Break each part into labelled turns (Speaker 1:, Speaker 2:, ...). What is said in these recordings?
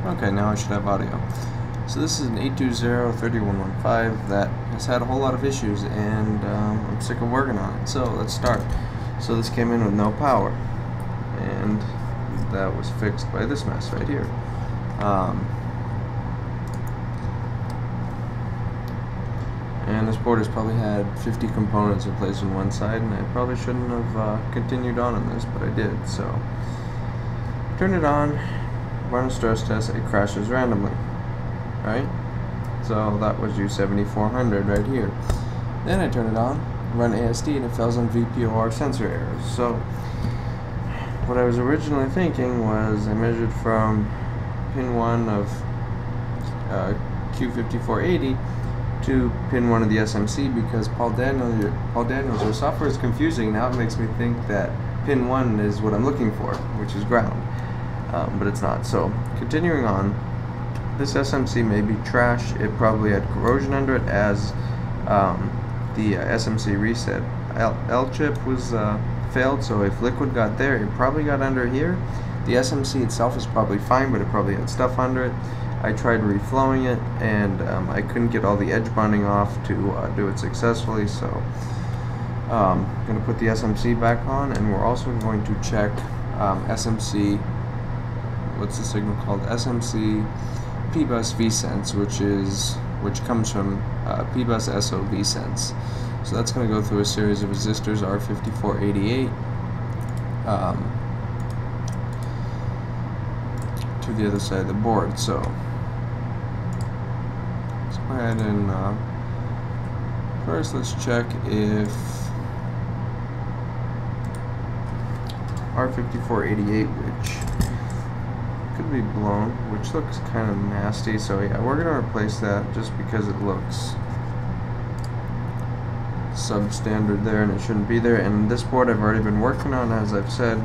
Speaker 1: Okay, now I should have audio. So this is an 820-3115 that has had a whole lot of issues, and I'm sick of working on it. So let's start. So this came in with no power, and that was fixed by this mess right here. And this board has probably had 50 components in place on one side, and I probably shouldn't have continued on this, but I did. So turn it on, run a stress test, it crashes randomly, right? So that was U7400 right here. Then I turn it on, run ASD, and it fails on VP0R sensor errors. So what I was originally thinking was I measured from pin 1 of Q5480 to pin 1 of the SMC, because Paul Daniels, your software is confusing. Now it makes me think that pin 1 is what I'm looking for, which is ground. But it's not. So continuing on, this SMC may be trash. It probably had corrosion under it, as the SMC reset L chip was failed. So if liquid got there, it probably got under here. The SMC itself is probably fine, but it probably had stuff under it. I tried reflowing it, and I couldn't get all the edge bonding off to do it successfully. So I'm going to put the SMC back on, and we're also going to check SMC. What's the signal called? SMC P-Bus vSense, which comes from P-Bus SO vSense. So that's going to go through a series of resistors R5488 to the other side of the board. So let's go ahead and first let's check if R5488, which could be blown, which looks kind of nasty. So yeah, we're going to replace that just because it looks substandard there and it shouldn't be there. And this board I've already been working on, as I've said.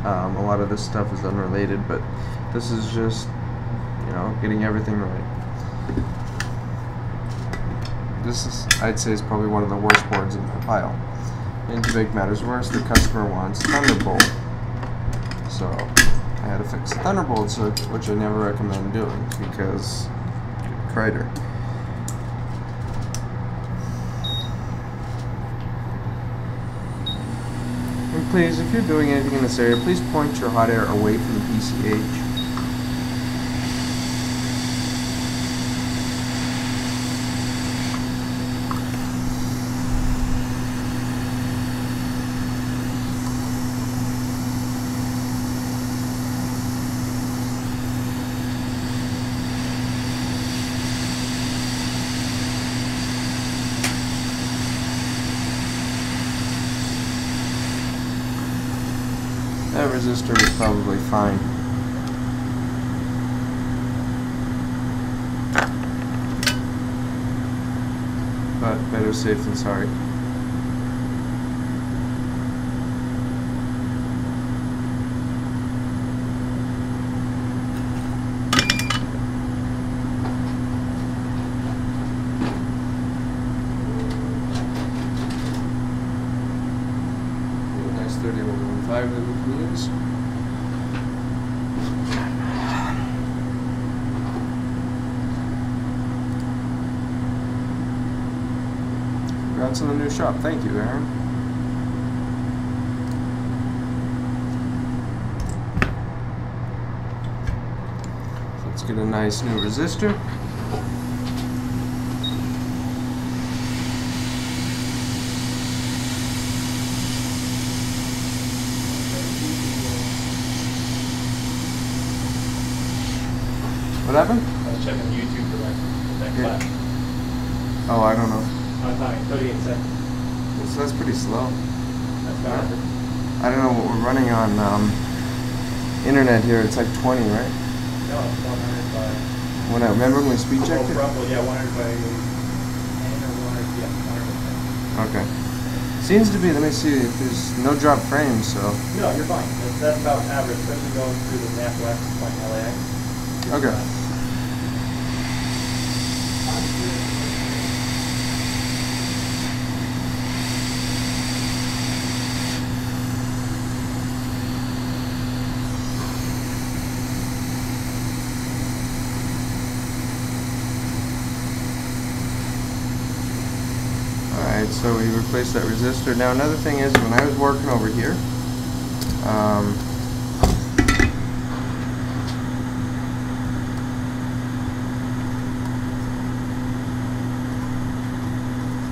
Speaker 1: A lot of this stuff is unrelated, but this is just, you know, getting everything right. This is, I'd say, is probably one of the worst boards in my pile. And to make matters worse, the customer wants Thunderbolt. So I had to fix the Thunderbolt switch, which I never recommend doing because crater. And please, if you're doing anything in this area, please point your hot air away from the PCH. That resistor is probably fine. But better safe than sorry. Nice 3115 that we can use. Congrats on the new shop. Thank you, Aaron. So let's get a nice new resistor. What happened?
Speaker 2: I was checking YouTube for that class.
Speaker 1: Oh, I don't know.
Speaker 2: I was talking 38 seconds.
Speaker 1: So that's pretty slow.
Speaker 2: That's fast.
Speaker 1: I don't know what we're running on internet here. It's like 20, right?
Speaker 2: No, it's 100 by...
Speaker 1: When I remember when we speed checked it?
Speaker 2: Rumble, yeah, 100 by 10 or 100, yeah, 100 by 10.
Speaker 1: Okay. Seems to be, let me see, if there's no drop frames, so...
Speaker 2: No, you're fine. That's about average, especially going through the NAPWAX like LAX.
Speaker 1: Okay. Alright, so we replaced that resistor. Now another thing is, when I was working over here,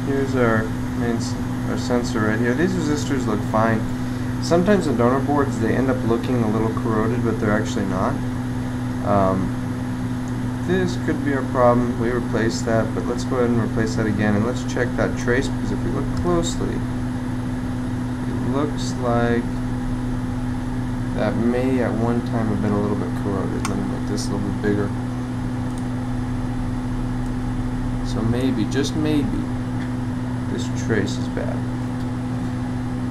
Speaker 1: here's our sensor right here. These resistors look fine. Sometimes the donor boards, they end up looking a little corroded, but they're actually not. This could be our problem. We replaced that, but let's go ahead and replace that again, and let's check that trace, because if we look closely, it looks like that may at one time have been a little bit corroded. Let me make this a little bit bigger. So maybe, just maybe, this trace is bad.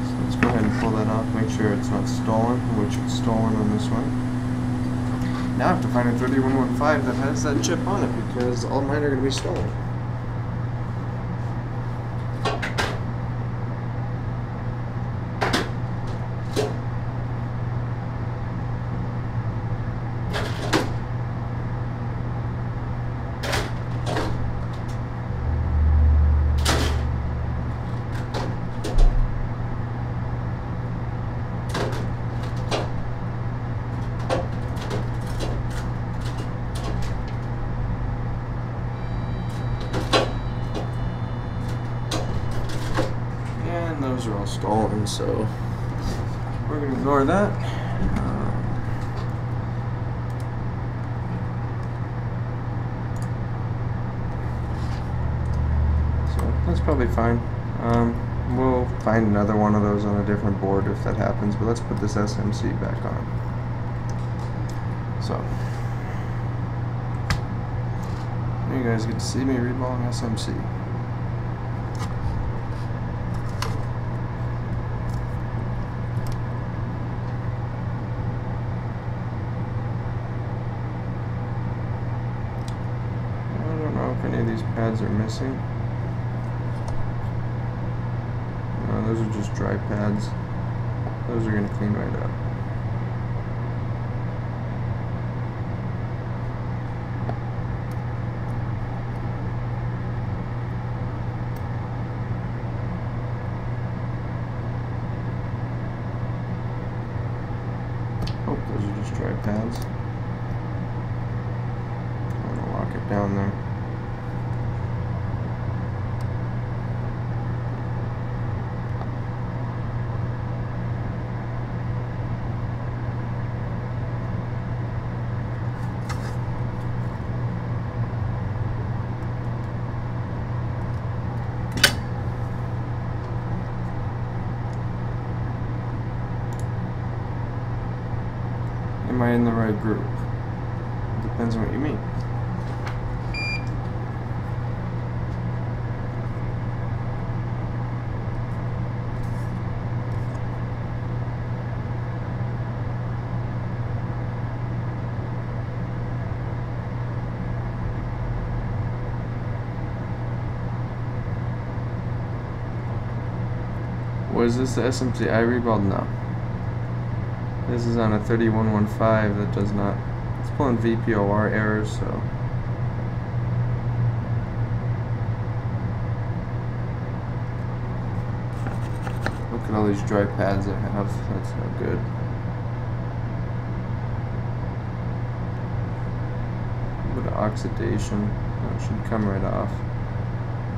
Speaker 1: So let's go ahead and pull that off, make sure it's not stolen, which it's stolen on this one. Now I have to find a 3115 that has that chip on it, because all mine are going to be stolen. Those are all stolen, so we're going to ignore that. So that's probably fine. We'll find another one of those on a different board if that happens, but let's put this SMC back on. So you guys get to see me reballing SMC. Any of these pads are missing. No, those are just dry pads. Those are going to clean right up. Oh, those are just dry pads. I'm going to lock it down there. Am I in the right group? Depends on what you mean. Was this the SMC I reballed? No. This is on a 3115 that does not. It's pulling VP0R errors, so. Look at all these dry pads I have. That's not good. A bit of oxidation. Oh, it should come right off.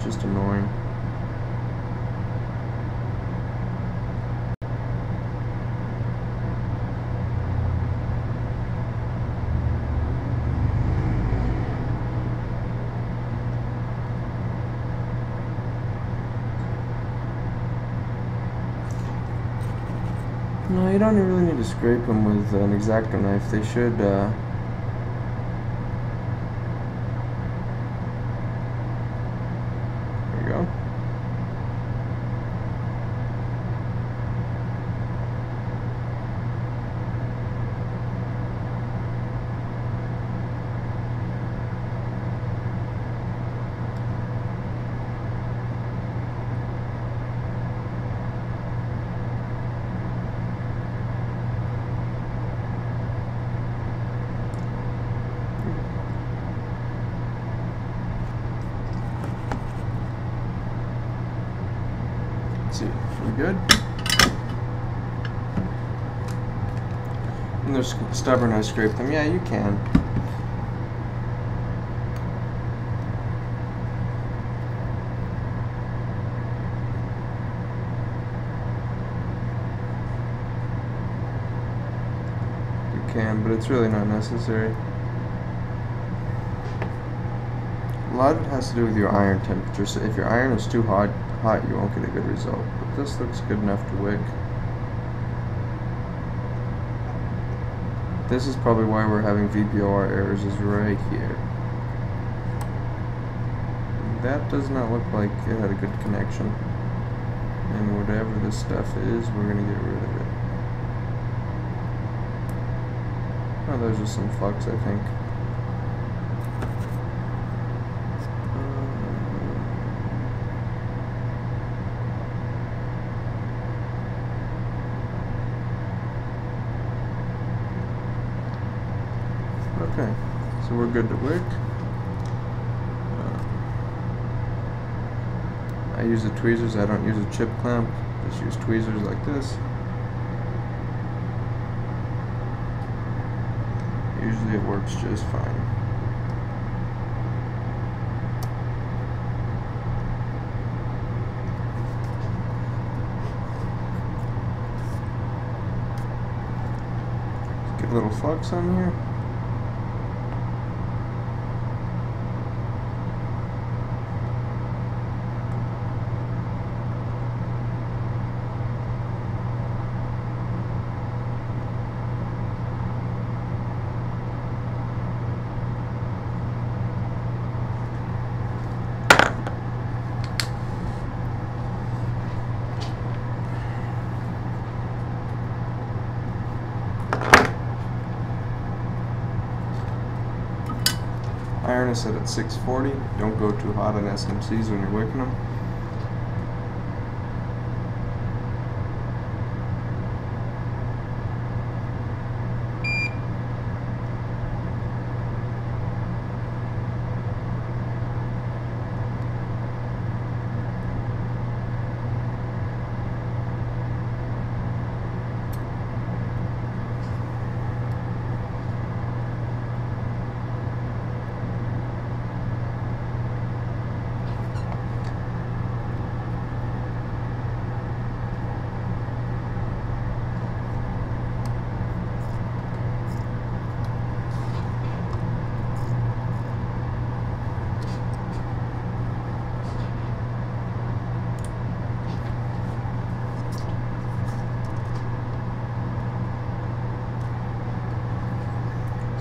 Speaker 1: Just annoying. No, you don't really need to scrape them with an X-Acto knife. They should, there you go. Let's see, we good? And they're stubborn, I scrape them. Yeah, you can. You can, but it's really not necessary. A lot of it has to do with your iron temperature. So if your iron is too hot, you won't get a good result. But this looks good enough to wick. This is probably why we're having VP0R errors, is right here. That does not look like it had a good connection. And whatever this stuff is, we're going to get rid of it. Oh, there's just some flux, I think. Okay, so we're good to wick. I use the tweezers, I don't use a chip clamp, just use tweezers like this. Usually it works just fine. Let's get a little flux on here. Iron is set at 640. Don't go too hot on SMCs when you're wicking them.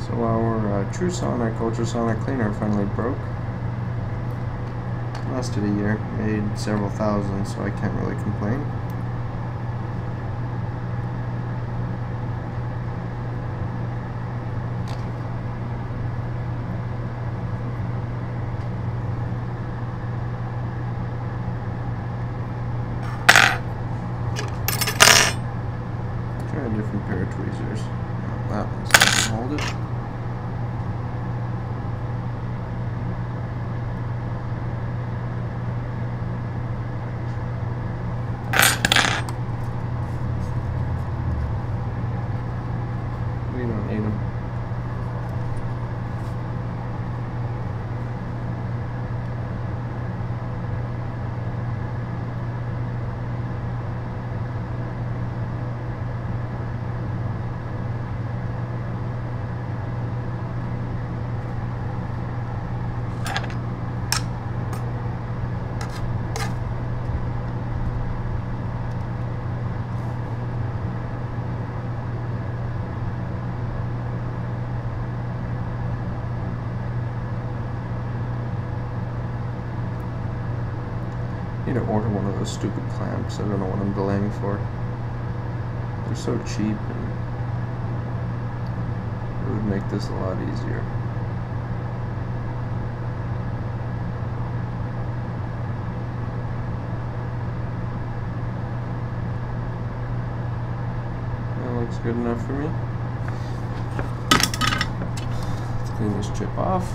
Speaker 1: So our TrueSonic ultrasonic cleaner finally broke. Lasted a year, made several thousand, so I can't really complain. Try a different pair of tweezers. That one's not gonna hold it. We don't need them. I need to order one of those stupid clamps. I don't know what I'm delaying for. They're so cheap, and it would make this a lot easier. That looks good enough for me. Let's clean this chip off.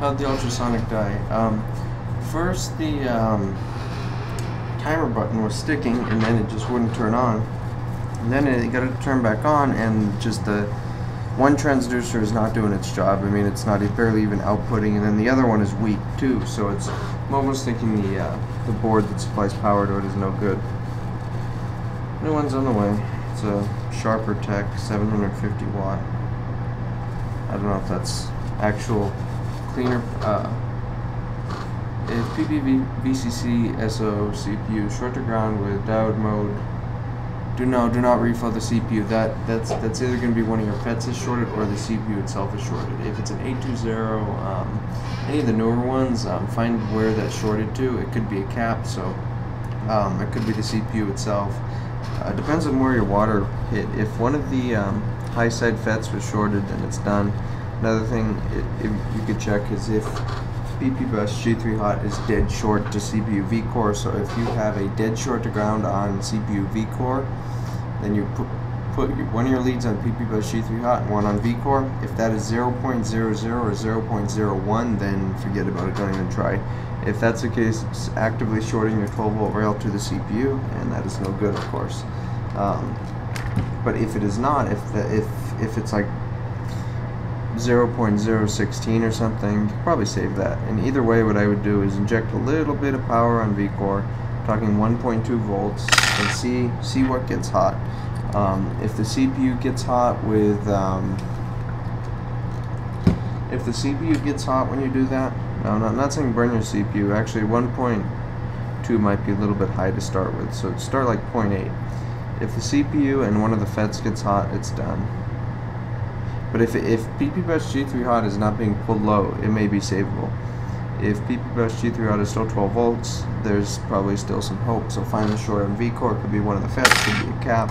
Speaker 1: How'd the ultrasonic die? First the timer button was sticking, and then it just wouldn't turn on. And then it got to turn back on, and just the one transducer is not doing its job. I mean, it's not barely even outputting, and then the other one is weak too. So I'm almost thinking the board that supplies power to it is no good. New one's on the way. It's a Sharper Tech 750 watt. I don't know if that's actual cleaner. If VCC SO CPU short to ground with diode mode, do not refill the CPU. That's either going to be one of your FETs is shorted or the CPU itself is shorted. If it's an 820, any of the newer ones, find where that's shorted to. It could be a cap, so it could be the CPU itself. Depends on where your water hit. If one of the high side FETs was shorted, then it's done. Another thing you could check is if BP bus G3 hot is dead short to CPU V-core. So if you have a dead short to ground on CPU V-core, then you put one of your leads on PP bus G3 hot and one on V-core. If that is 0.00 or 0.01, then forget about it, don't even try. If that's the case, it's actively shorting your 12 volt rail to the CPU, and that is no good, of course. But if it is not, if it's like 0.016 or something, you could probably save that. And either way, what I would do is inject a little bit of power on V-core, talking 1.2 volts, and see what gets hot. If the CPU gets hot with if the CPU gets hot when you do that, no, I'm not saying burn your CPU. Actually, 1.2 might be a little bit high to start with, so start like 0.8. If the CPU and one of the FETs gets hot, it's done. But if PP bus G3 hot is not being pulled low, it may be savable. If PP bus G3 hot is still 12 volts, there's probably still some hope. So find the short on V-core. Could be one of the FETs, could be a cap,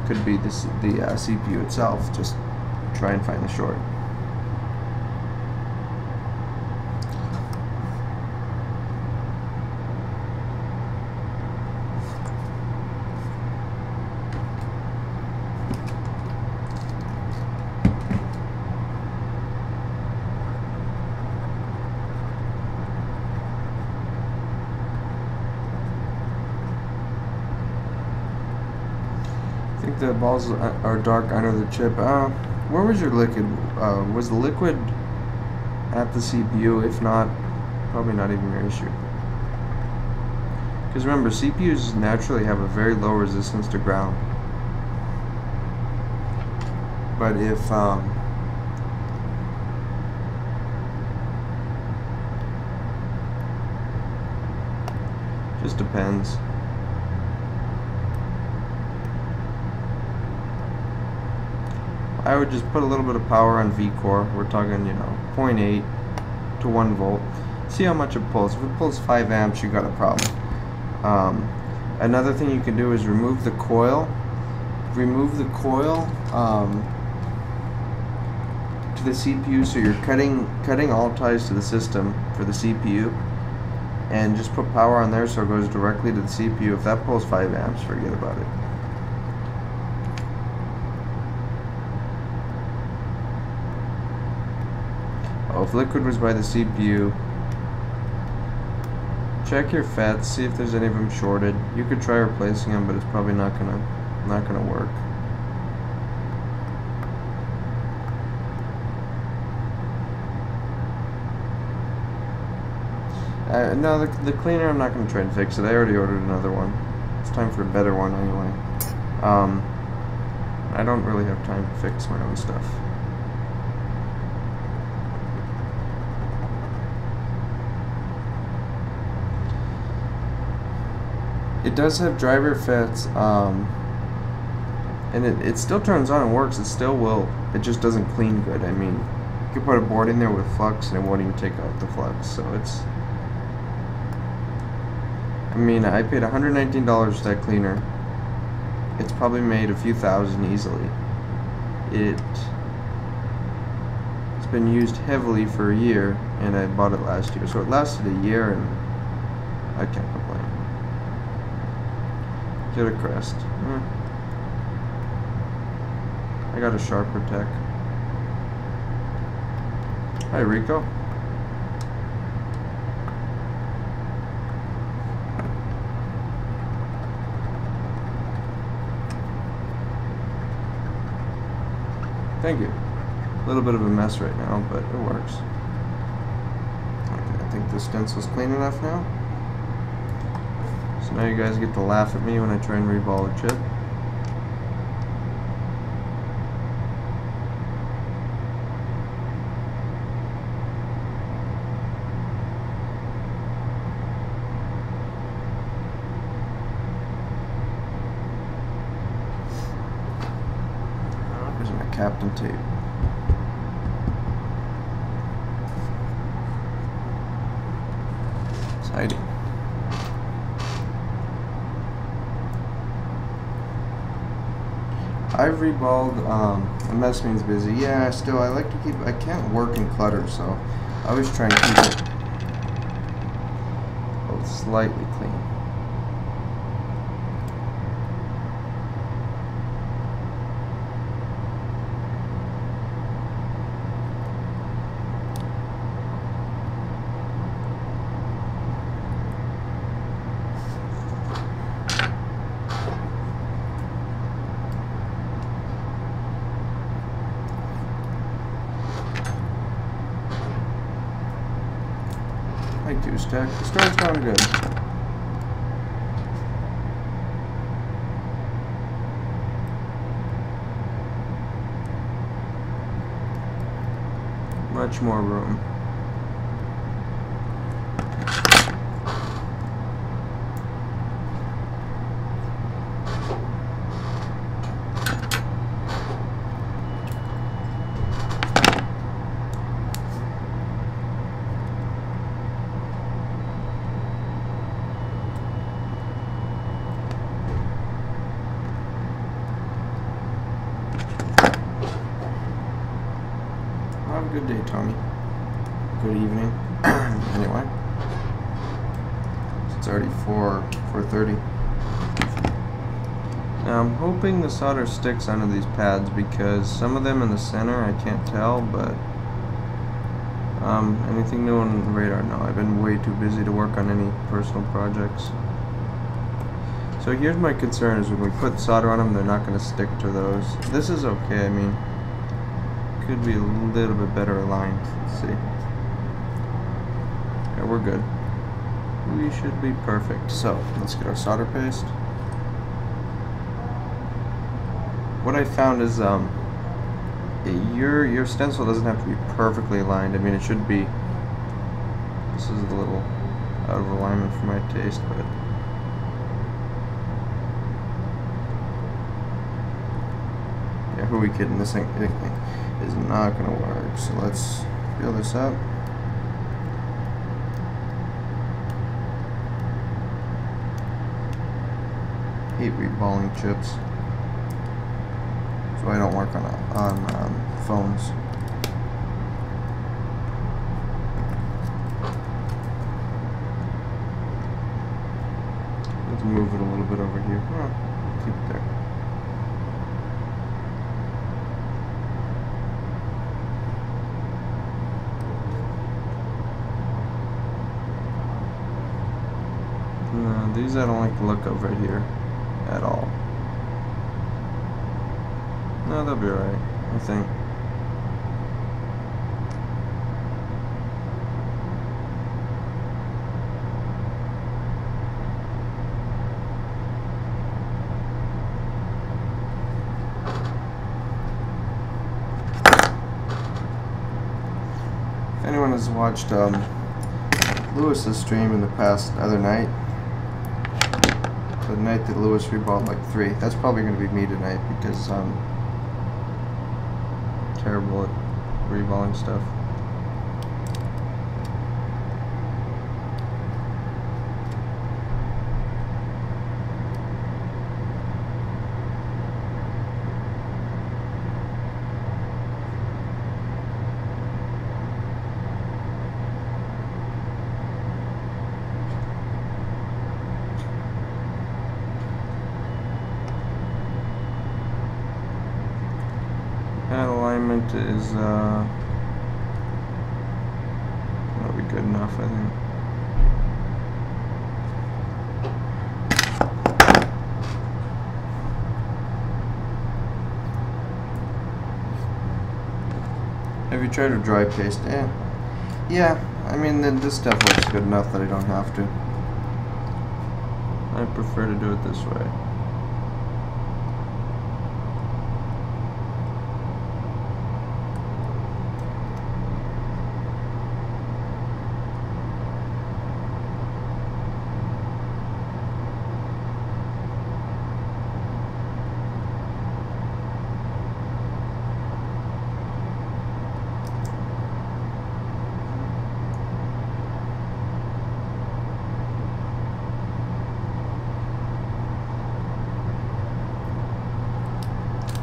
Speaker 1: could be the CPU itself. Just try and find the short. I think the balls are dark under the chip. Where was your liquid? Was the liquid at the CPU? If not, probably not even your issue. Because remember, CPUs naturally have a very low resistance to ground. But if just depends. I would just put a little bit of power on V-core. We're talking, 0.8 to 1 volt. See how much it pulls. If it pulls 5 amps, you got a problem. Another thing you can do is remove the coil. Remove the coil to the CPU, so you're cutting all ties to the system for the CPU, and just put power on there so it goes directly to the CPU. If that pulls 5 amps, forget about it. If liquid was by the CPU, check your FETs, see if there's any of them shorted. You could try replacing them, but it's probably not gonna work. No, the cleaner, I'm not gonna try and fix it. I already ordered another one. It's time for a better one anyway. I don't really have time to fix my own stuff. It does have driver FETs, and it still turns on and works. It still will. It just doesn't clean good. I mean, you could put a board in there with flux and it won't even take out the flux. So it's, I mean, I paid $119 for that cleaner. It's probably made a few thousand easily. It's been used heavily for a year, and I bought it last year. So it lasted a year, and I can't complain. Get a crest. I got a Sharper Tech. Hi, Rico. Thank you. A little bit of a mess right now, but it works. Okay, I think the stencil's clean enough now. So now you guys get to laugh at me when I try and reball a chip. There's my Captain tape. It's hiding. I've reballed, a mess means busy. Yeah, still, I like to keep, I can't work in clutter, so I always try and keep it slightly clean. Hi, Two-Stack. The start's going good. Much more room. Have a good day, Tommy. Good evening. Anyway, it's already 4:30. Now I'm hoping the solder sticks onto these pads because some of them in the center I can't tell, but anything new on the radar? No, I've been way too busy to work on any personal projects. So here's my concern: is when we put solder on them, they're not going to stick to those. This is okay. I mean, could be a little bit better aligned. Let's see. Yeah, we're good. We should be perfect. So let's get our solder paste. What I found is your stencil doesn't have to be perfectly aligned. I mean, it should be. This is a little out of alignment for my taste, but yeah, who are we kidding? This thing is not gonna work. So let's fill this up. Hate reballing chips. So I don't work on phones. Let's move it a little bit over here. Oh, keep it there. No, these I don't like the look of right here at all. No, they'll be alright, I think. If anyone has watched Lewis's stream in the past other night, the night that Lewis reballed like 3, that's probably going to be me tonight because terrible at reballing stuff. That alignment is good enough, I think. Have you tried a dry paste? Yeah, I mean, this stuff looks good enough that I don't have to. I prefer to do it this way.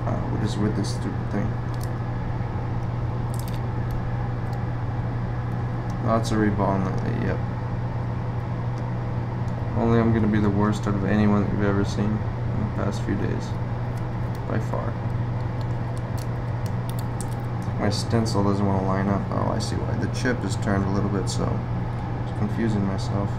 Speaker 1: What is with this stupid thing? Lots of reballing lately, yep. Only I'm gonna be the worst out of anyone that you've ever seen in the past few days. By far. My stencil doesn't want to line up. Oh, I see why. The chip is turned a little bit, so it's confusing myself.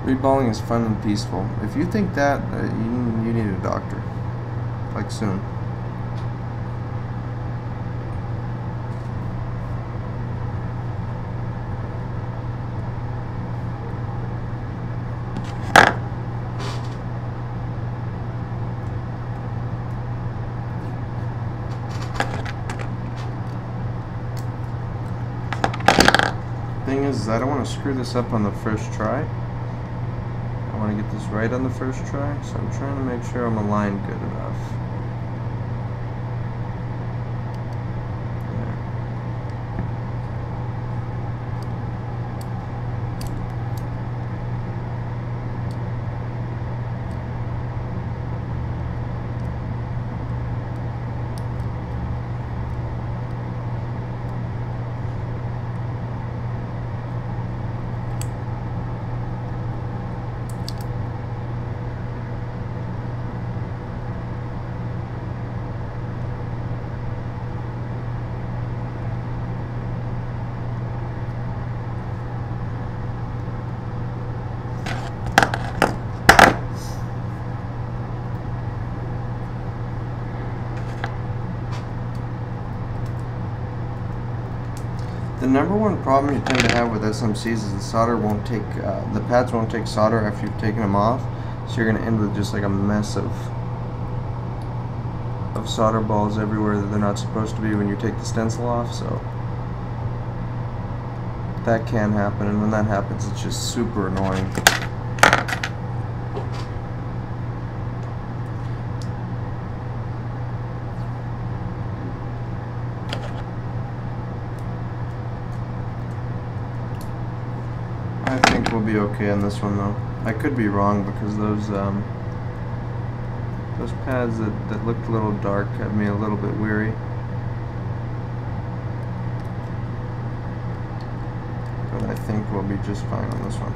Speaker 1: Reballing is fun and peaceful. If you think that, you need a doctor. Like soon. Thing is, I don't want to screw this up on the first try. I want to get this right on the first try, so I'm trying to make sure I'm aligned good enough. The number one problem you tend to have with SMCs is the solder won't take, the pads won't take solder after you've taken them off, so you're going to end with just like a mess of solder balls everywhere that they're not supposed to be when you take the stencil off, so that can happen, and when that happens it's just super annoying. I think we'll be okay on this one though. I could be wrong because those pads that looked a little dark had me a little bit weary. But I think we'll be just fine on this one.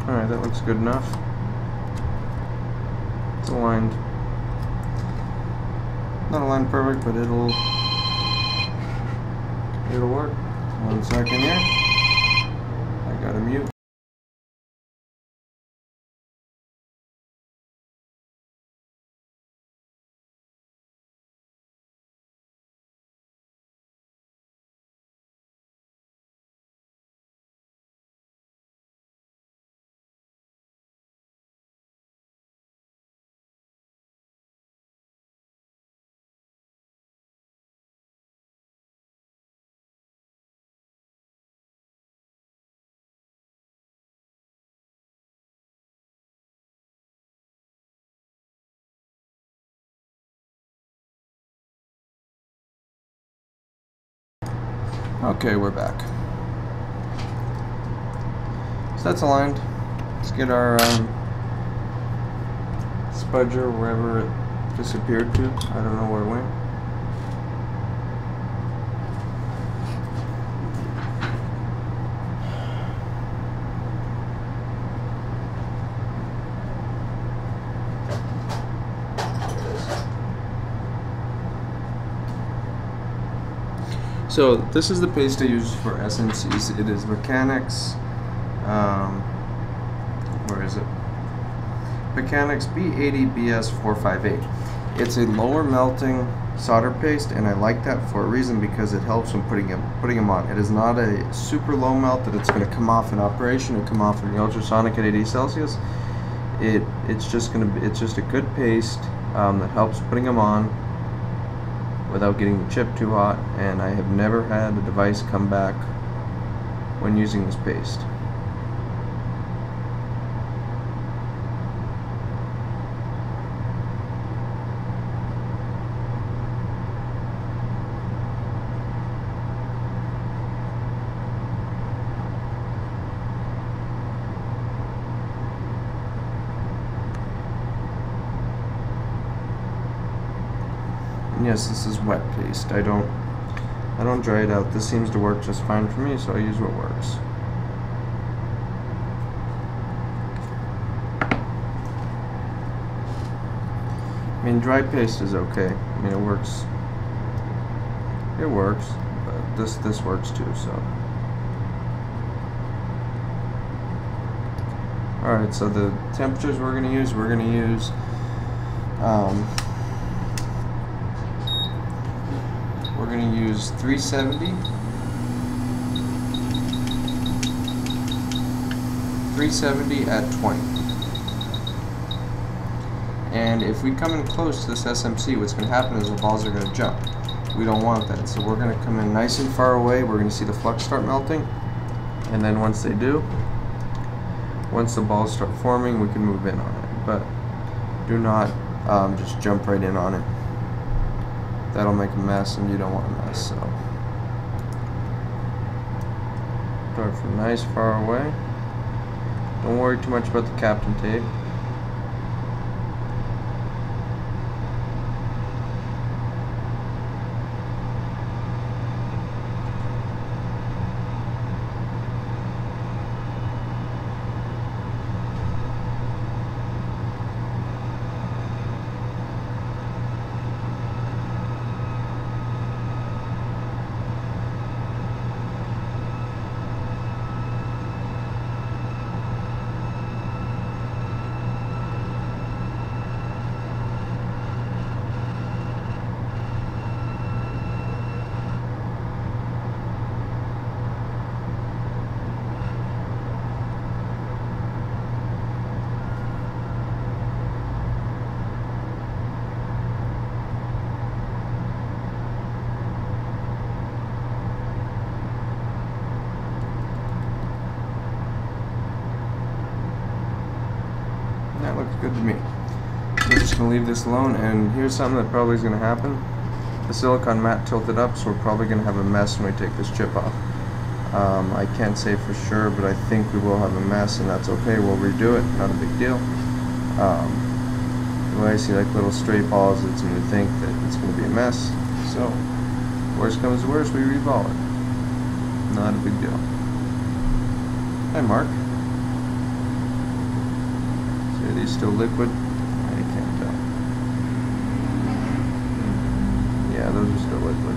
Speaker 1: Alright, that looks good enough. It's aligned. Not aligned perfect, but it'll work. 1 second here. I gotta mute. Okay, we're back. So that's aligned. Let's get our spudger wherever it disappeared to. I don't know where it went. So this is the paste I use for SMCs. It is Mechanics, where is it? Mechanics B80BS458. It's a lower melting solder paste, and I like that for a reason, because it helps when putting them on. It is not a super low melt that it's going to come off in operation and come off in the ultrasonic at 80 Celsius. It's just a good paste that helps putting them on without getting the chip too hot, and I have never had a device come back when using this paste. Yes, this is wet paste. I don't dry it out. This seems to work just fine for me, so I use what works. I mean, dry paste is okay. I mean, it works. It works, but this works too. So, all right. So the temperatures we're gonna use, we're going to use 370, 370 at 20. And if we come in close to this SMC, what's going to happen is the balls are going to jump. We don't want that, so we're going to come in nice and far away. We're going to see the flux start melting, and then once they do, once the balls start forming, we can move in on it. But do not just jump right in on it. That'll make a mess, and you don't want a mess. So start from nice far away. Don't worry too much about the captain tape. That looks good to me. We're just going to leave this alone, and here's something that probably is going to happen. The silicon mat tilted up, so we're probably going to have a mess when we take this chip off. I can't say for sure, but I think we will have a mess, and that's okay. We'll redo it, not a big deal. When I see like little stray balls, it's going to think that it's going to be a mess. So, worst comes to worst, we reball it. Not a big deal. Hi, Mark. Are these still liquid? I can't tell. Yeah, those are still liquid.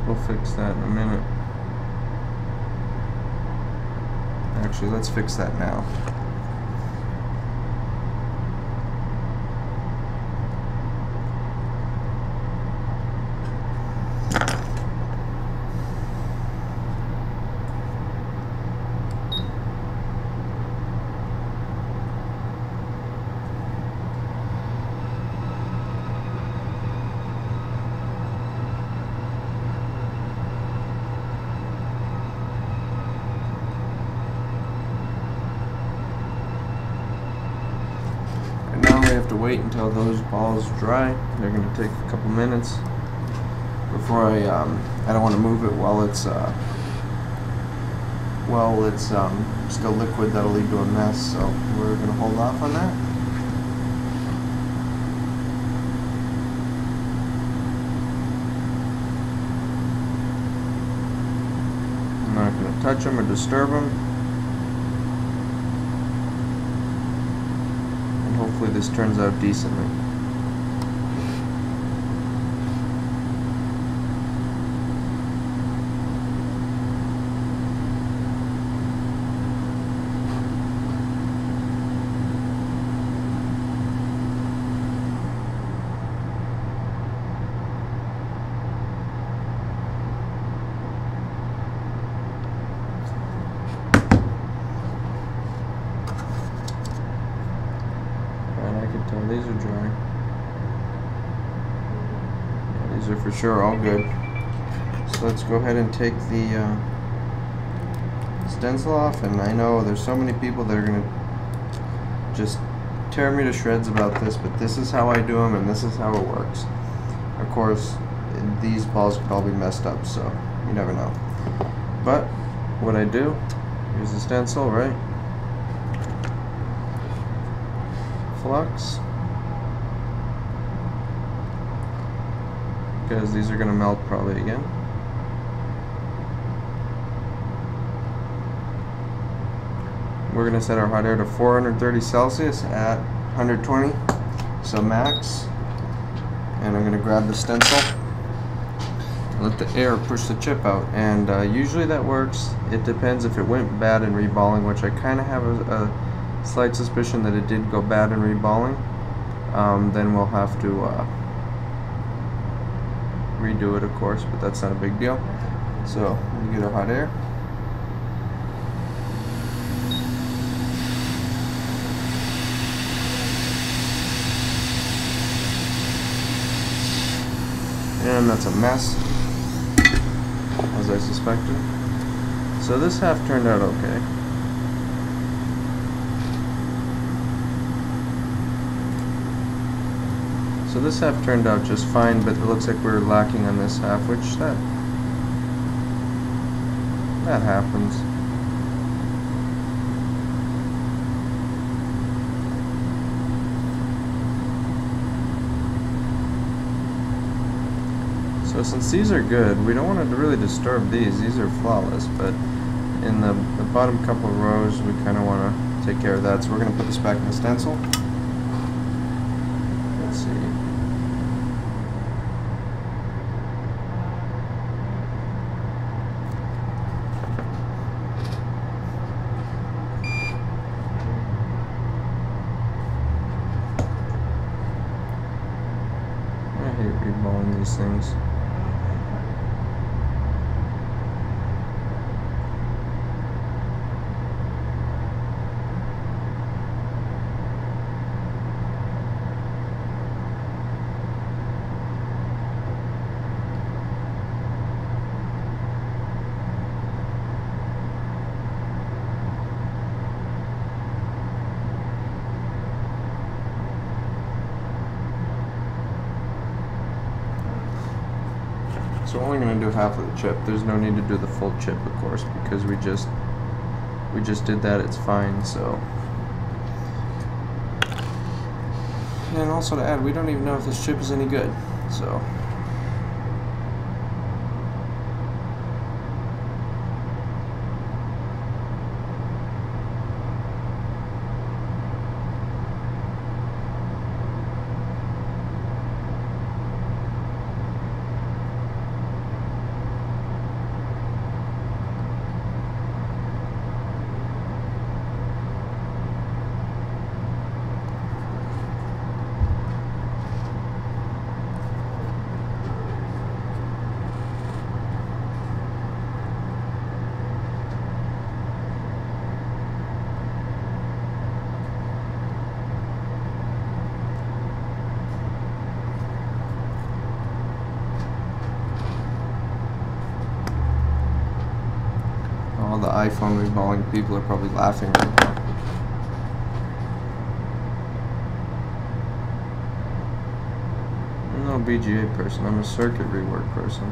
Speaker 1: We'll fix that in a minute. Actually, let's fix that now. I have to wait until those balls dry. They're going to take a couple minutes before I don't want to move it while it's still liquid. That'll lead to a mess, so we're going to hold off on that. I'm not going to touch them or disturb them. And hopefully this turns out decently. These are dry. Yeah, these are for sure all good. So let's go ahead and take the stencil off. And I know there's so many people that are going to just tear me to shreds about this, but this is how I do them and this is how it works. Of course, these balls could all be messed up, so you never know. But what I do, here's the stencil, right? Flux. Because these are going to melt probably again. We're going to set our hot air to 430 Celsius at 120, so max. And I'm going to grab the stencil and let the air push the chip out. And usually that works. It depends if it went bad in reballing, which I kind of have a slight suspicion that it did go bad in reballing. Then we'll have to redo it, of course, but that's not a big deal. So we get our hot air. And that's a mess, as I suspected. So this half turned out okay. So this half turned out just fine, but it looks like we're lacking on this half, which that happens. So since these are good, we don't want to really disturb these. These are flawless, but in the bottom couple of rows, we kind of want to take care of that. So we're going to put this back in the stencil. Let's see. I hate reballing these things. So we're only going to do half of the chip. There's no need to do the full chip, of course, because we just did that. It's fine. So, and also to add, we don't even know if this chip is any good. So. All the iPhone reballing people are probably laughing right now. BGA person. I'm a circuit rework person.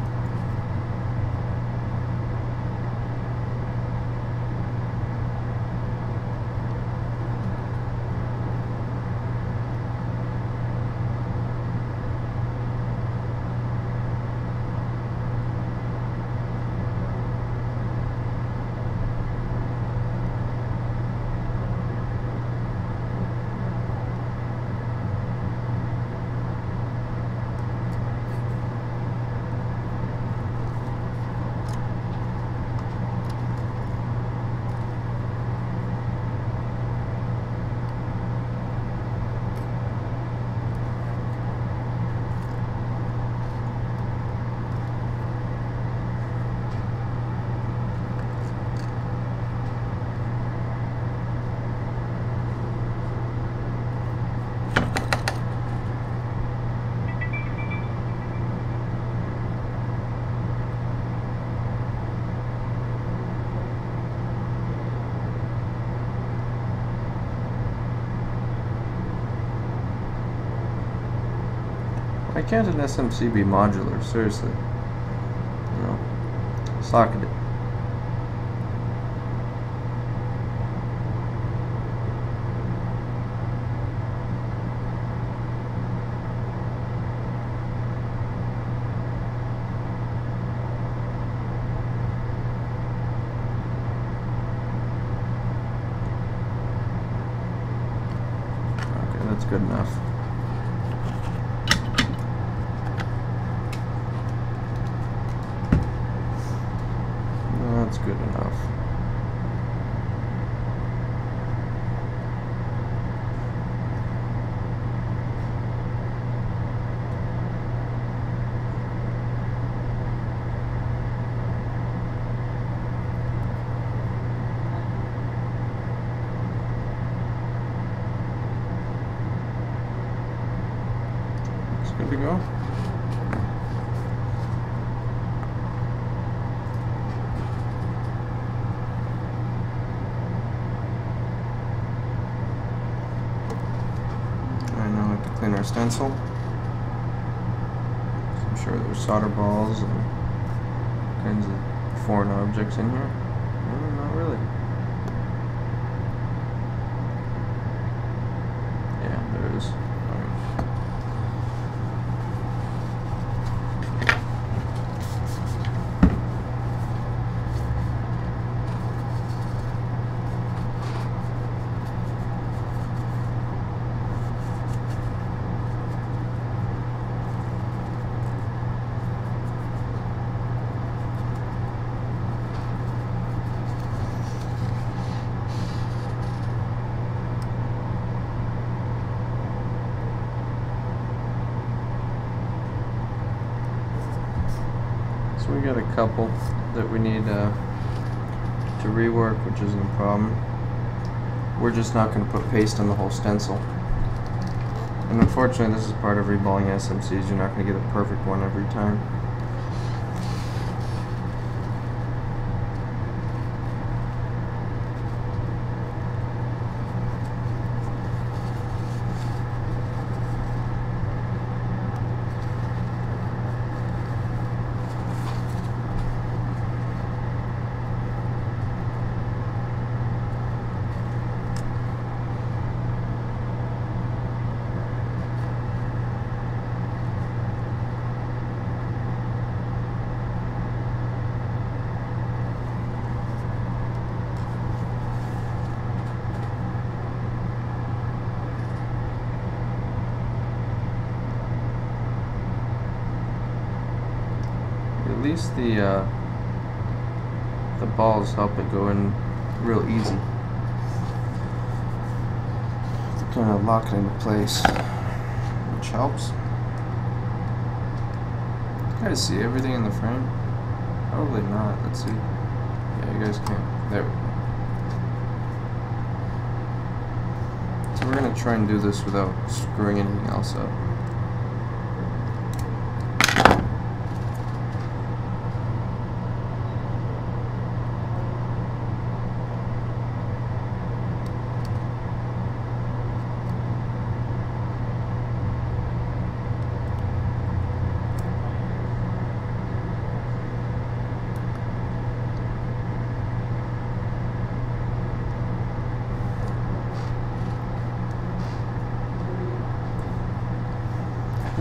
Speaker 1: Why can't an SMC be modular? Seriously. You know, socket it. Okay, that's good enough. That's good enough. It's good to go. Clean our stencil. I'm sure there's solder balls and kinds of foreign objects in here. Not really. Yeah, there is. So we got a couple that we need to rework, which isn't a problem. We're just not going to put paste on the whole stencil. And unfortunately, this is part of reballing SMCs. You're not going to get a perfect one every time. At least the balls help it go in real easy. Kind of lock it into place, which helps. You guys see everything in the frame? Probably not. Let's see. Yeah, you guys can't. There we go. So we're gonna try and do this without screwing anything else up.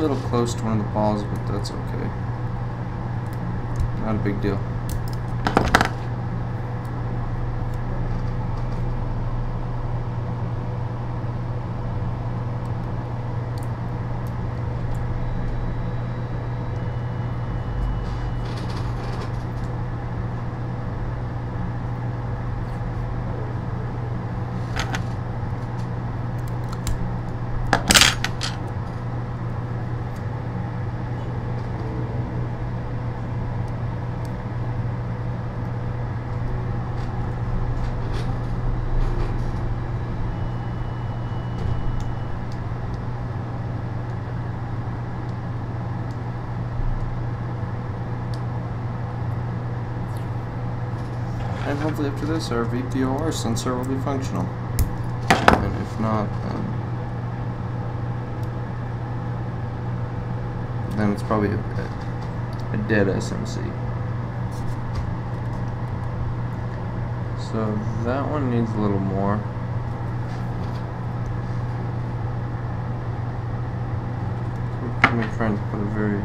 Speaker 1: little close to one of the balls, but that's okay. Not a big deal. And hopefully after this, our VP0R sensor will be functional. And if not, then it's probably a dead SMC. So that one needs a little more. I'm trying to put a very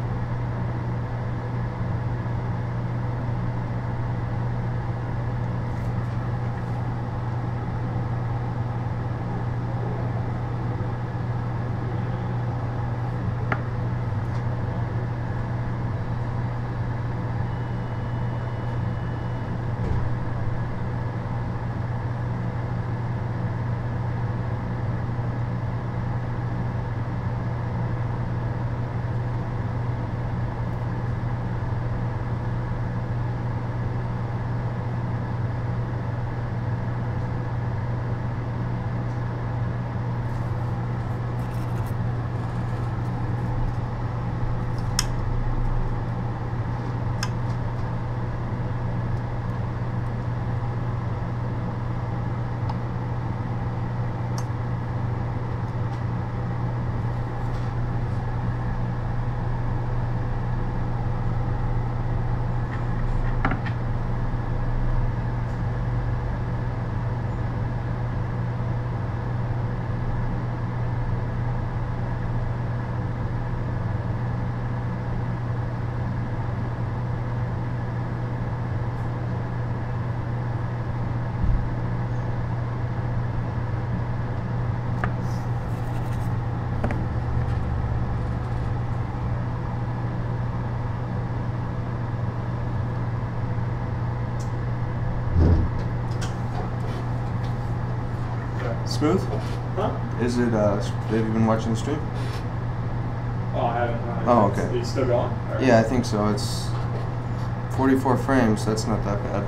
Speaker 1: smooth.
Speaker 2: Huh?
Speaker 1: Is it? Have you been watching the stream?
Speaker 2: Oh, I haven't.
Speaker 1: Oh, okay.
Speaker 2: It's still going? Or?
Speaker 1: Yeah, I think so. It's 44 frames. That's not that bad.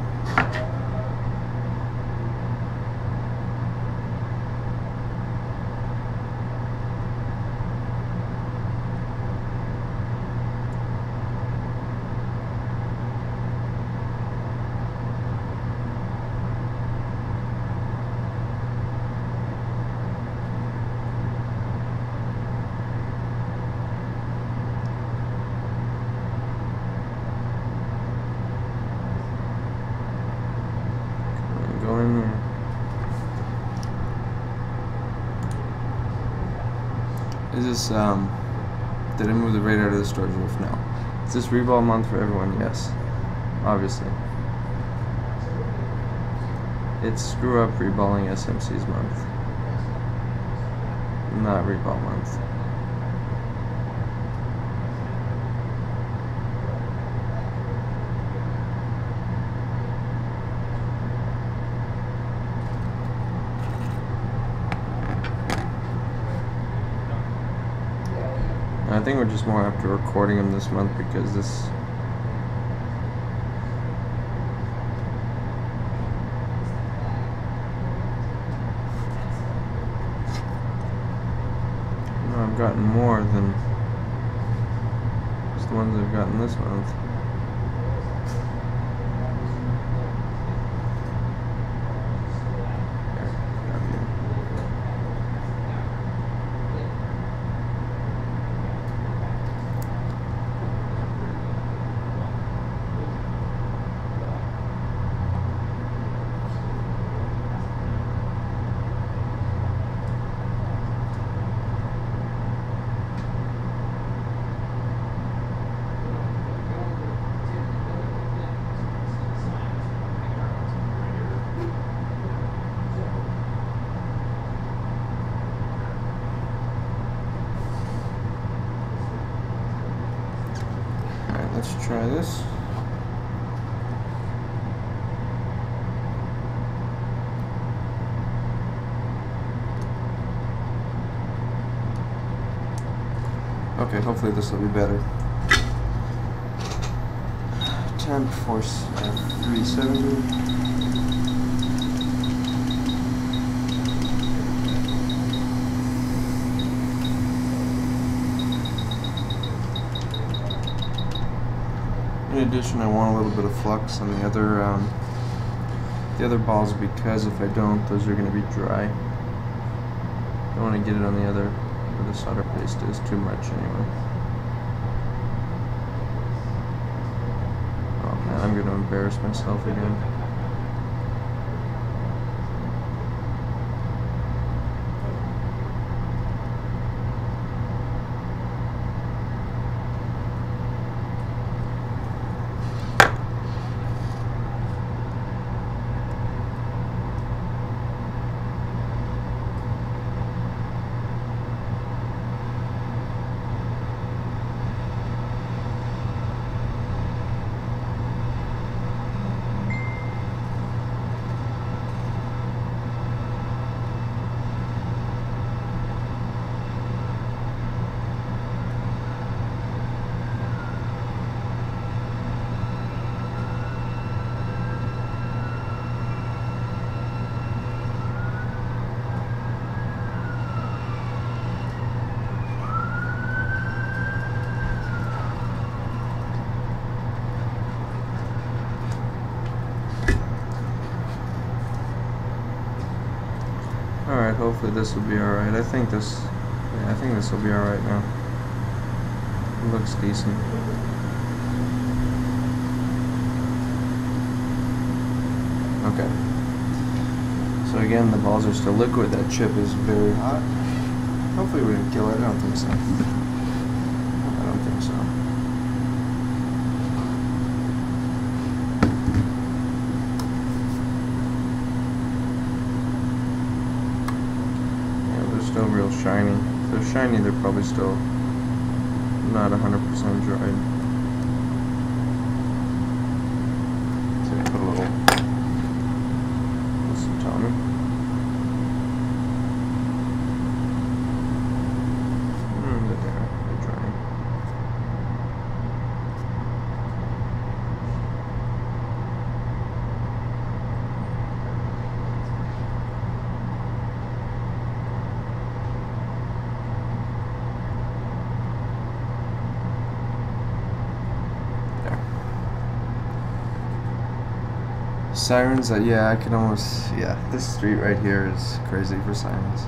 Speaker 1: Is this, did I move the radar to the storage roof? No. Is this reball month for everyone? Yes. Obviously. It's screw up reballing SMC's month. Not reball month. I think we're just more after recording them this month because this I've gotten more than just the ones I've gotten this month. try this. Okay, hopefully this will be better. Temp force at 370. In addition, I want a little bit of flux on the other balls, because if I don't, those are going to be dry. Don't want to get it on the other where the solder paste is too much anyway. Oh man, I'm going to embarrass myself again. Alright, hopefully this will be alright. I think this will be alright now. It looks decent. Okay. So again, the balls are still liquid. That chip is very hot. Hopefully we didn't kill it. I don't think so. I don't think so. Still real shiny. If they're shiny, they're probably still not 100% dried. So I put a little some Tommy. They're drying. Sirens, yeah, I can almost, yeah, this street right here is crazy for sirens.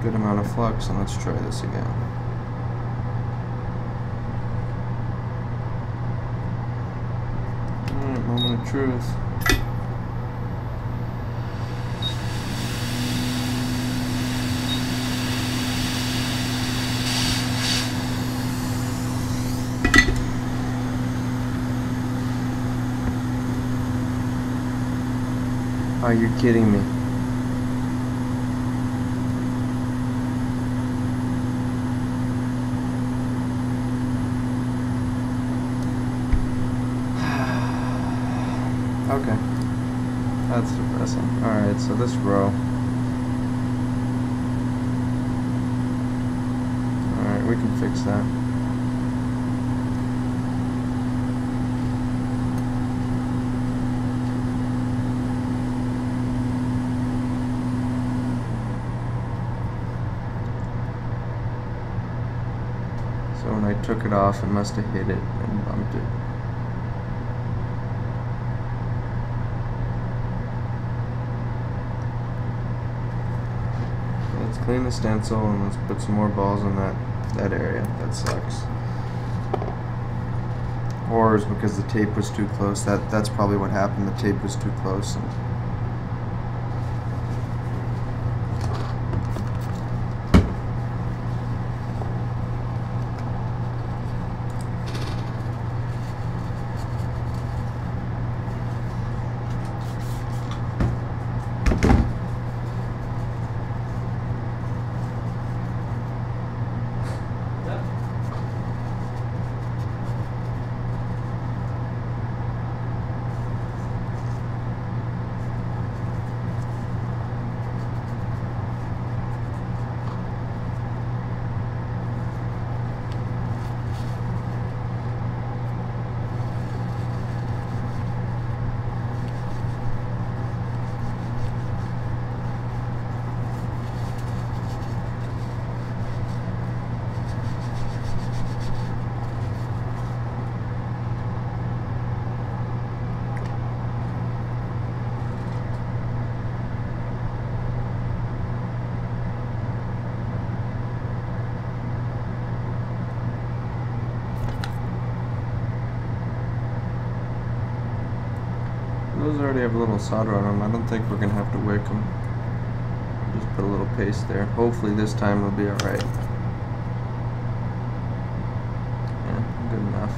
Speaker 1: Good amount of flux, and let's try this again. Alright, moment of truth. Are you kidding me? Okay, that's depressing. Alright, so this row. Alright, we can fix that. So when I took it off, it must have hit it and bumped it. Let's clean the stencil and let's put some more balls in that area. That sucks. or is because the tape was too close. That's probably what happened. The tape was too close. And those already have a little solder on them. I don't think we're going to have to wick them. Just put a little paste there. Hopefully this time it'll be alright. Yeah, good enough.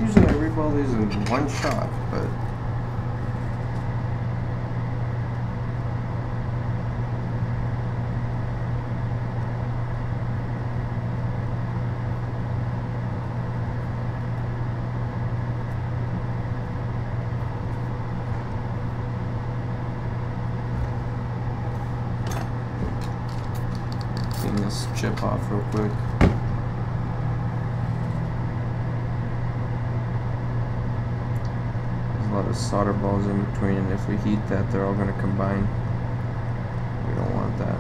Speaker 1: Usually I rebuild these in one shot, but clean this chip off real quick. There's a lot of solder balls in between, and if we heat that, they're all going to combine. We don't want that.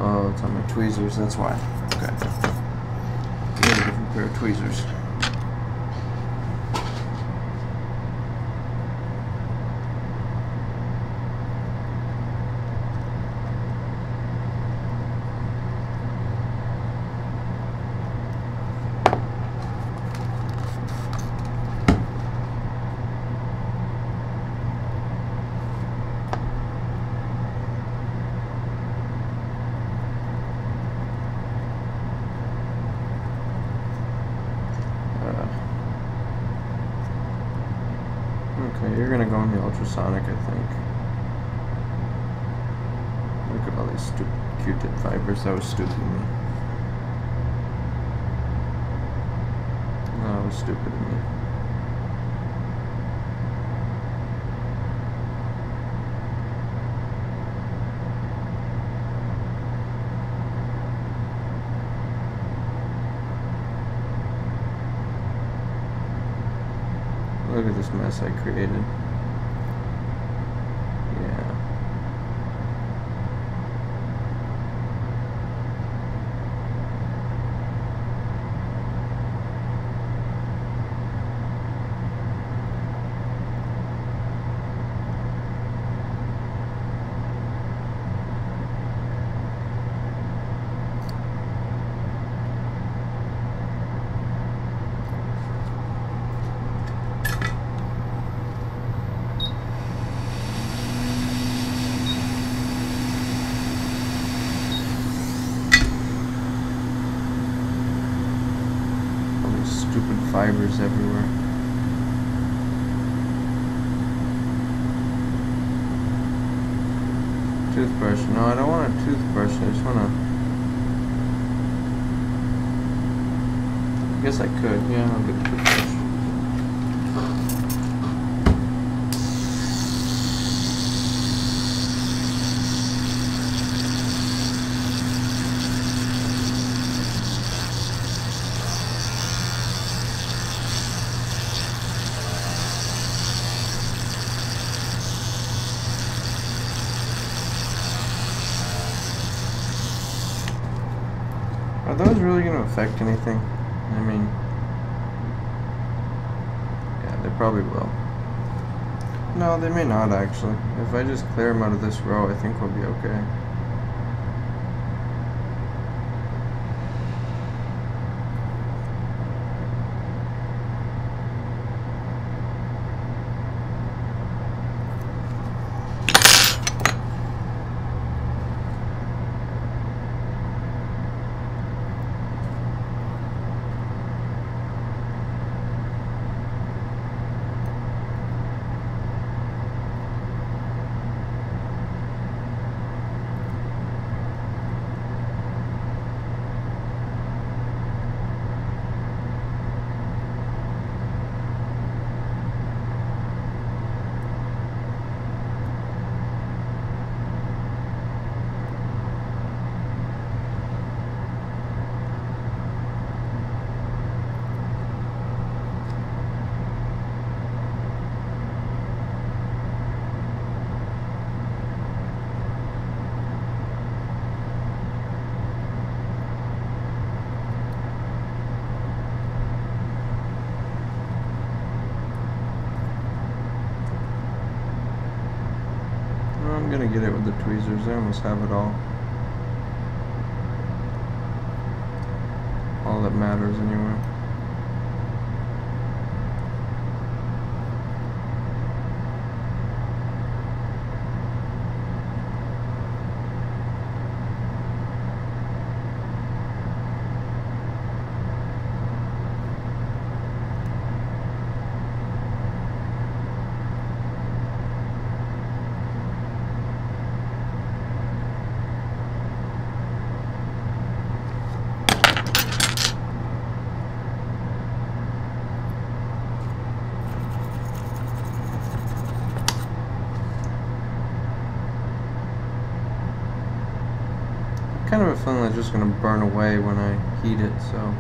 Speaker 1: Oh, it's on my tweezers, that's why. Okay. Get a different pair of tweezers. Okay, you're gonna go in the ultrasonic, I think. Look at all these stupid Q-tip fibers. That was stupid of me. That was stupid of me. Look at this mess I created. Yeah. Stupid fibers everywhere. Toothbrush. No, I don't want a toothbrush. I just want to... I guess I could. Yeah, I'll get a toothbrush. Are those really going to affect anything? I mean, yeah, they probably will. No, they may not actually. If I just clear them out of this row, I think we'll be okay. I'm gonna get it with the tweezers. I almost have it all. All that matters anyway. Kind of a feeling it's just going to burn away when I heat it, so.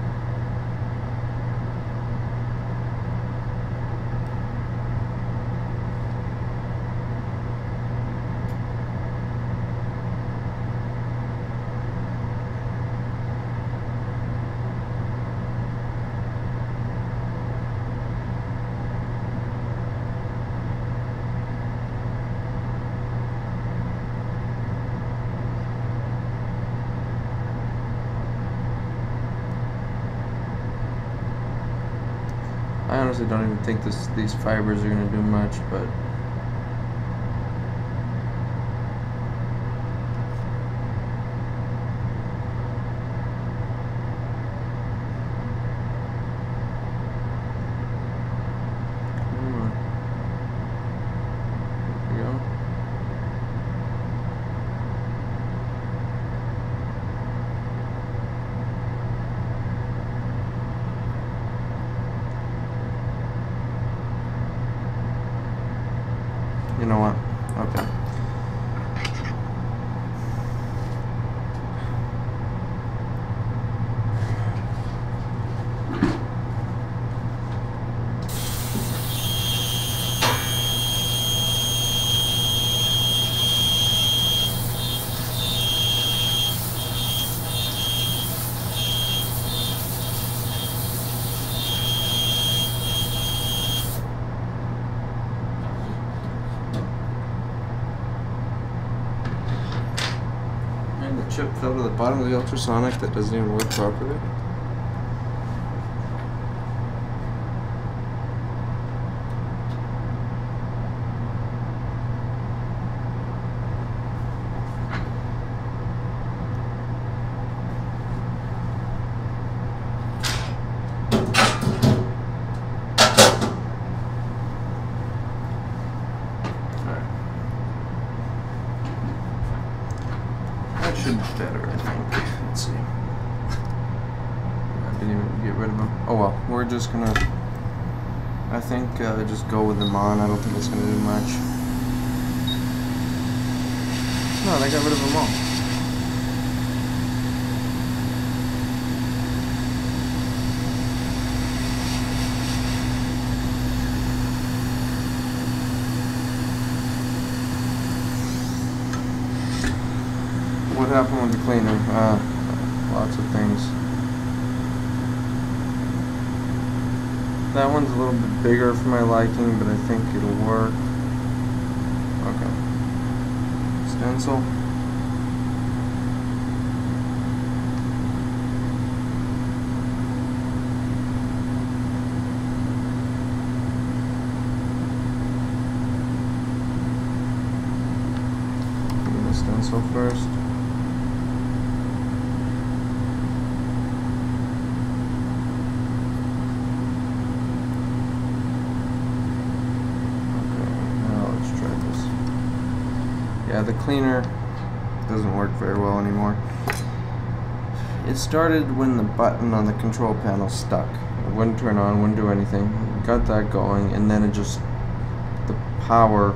Speaker 1: I honestly don't even think these fibers are going to do much, but come on. There we go. You know what? Okay. Chip fell to the bottom of the ultrasonic that doesn't even work properly. That should be better, I think. Let's see. I didn't even get rid of them. Oh well, we're just gonna, I think, just go with them on. I don't think it's gonna do much. No, they got rid of them all. What happened with the cleaner? Lots of things. That one's a little bit bigger for my liking, but I think it'll work. Okay. Stencil. Stencil first. Okay, now let's try this. Yeah, the cleaner doesn't work very well anymore. It started when the button on the control panel stuck. It wouldn't turn on, wouldn't do anything. Got that going, and then the power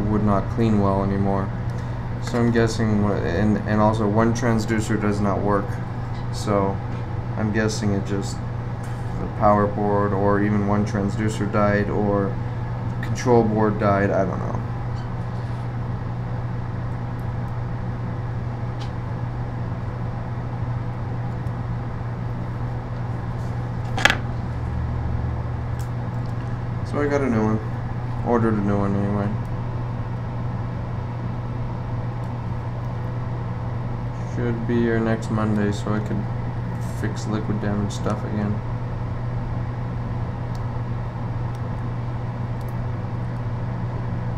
Speaker 1: would not clean well anymore. So I'm guessing, and also one transducer does not work, so I'm guessing it just, the power board or even one transducer died or the control board died, I don't know. So I got a new one, ordered a new one anyway. Should be here next Monday, so I can fix liquid damage stuff again.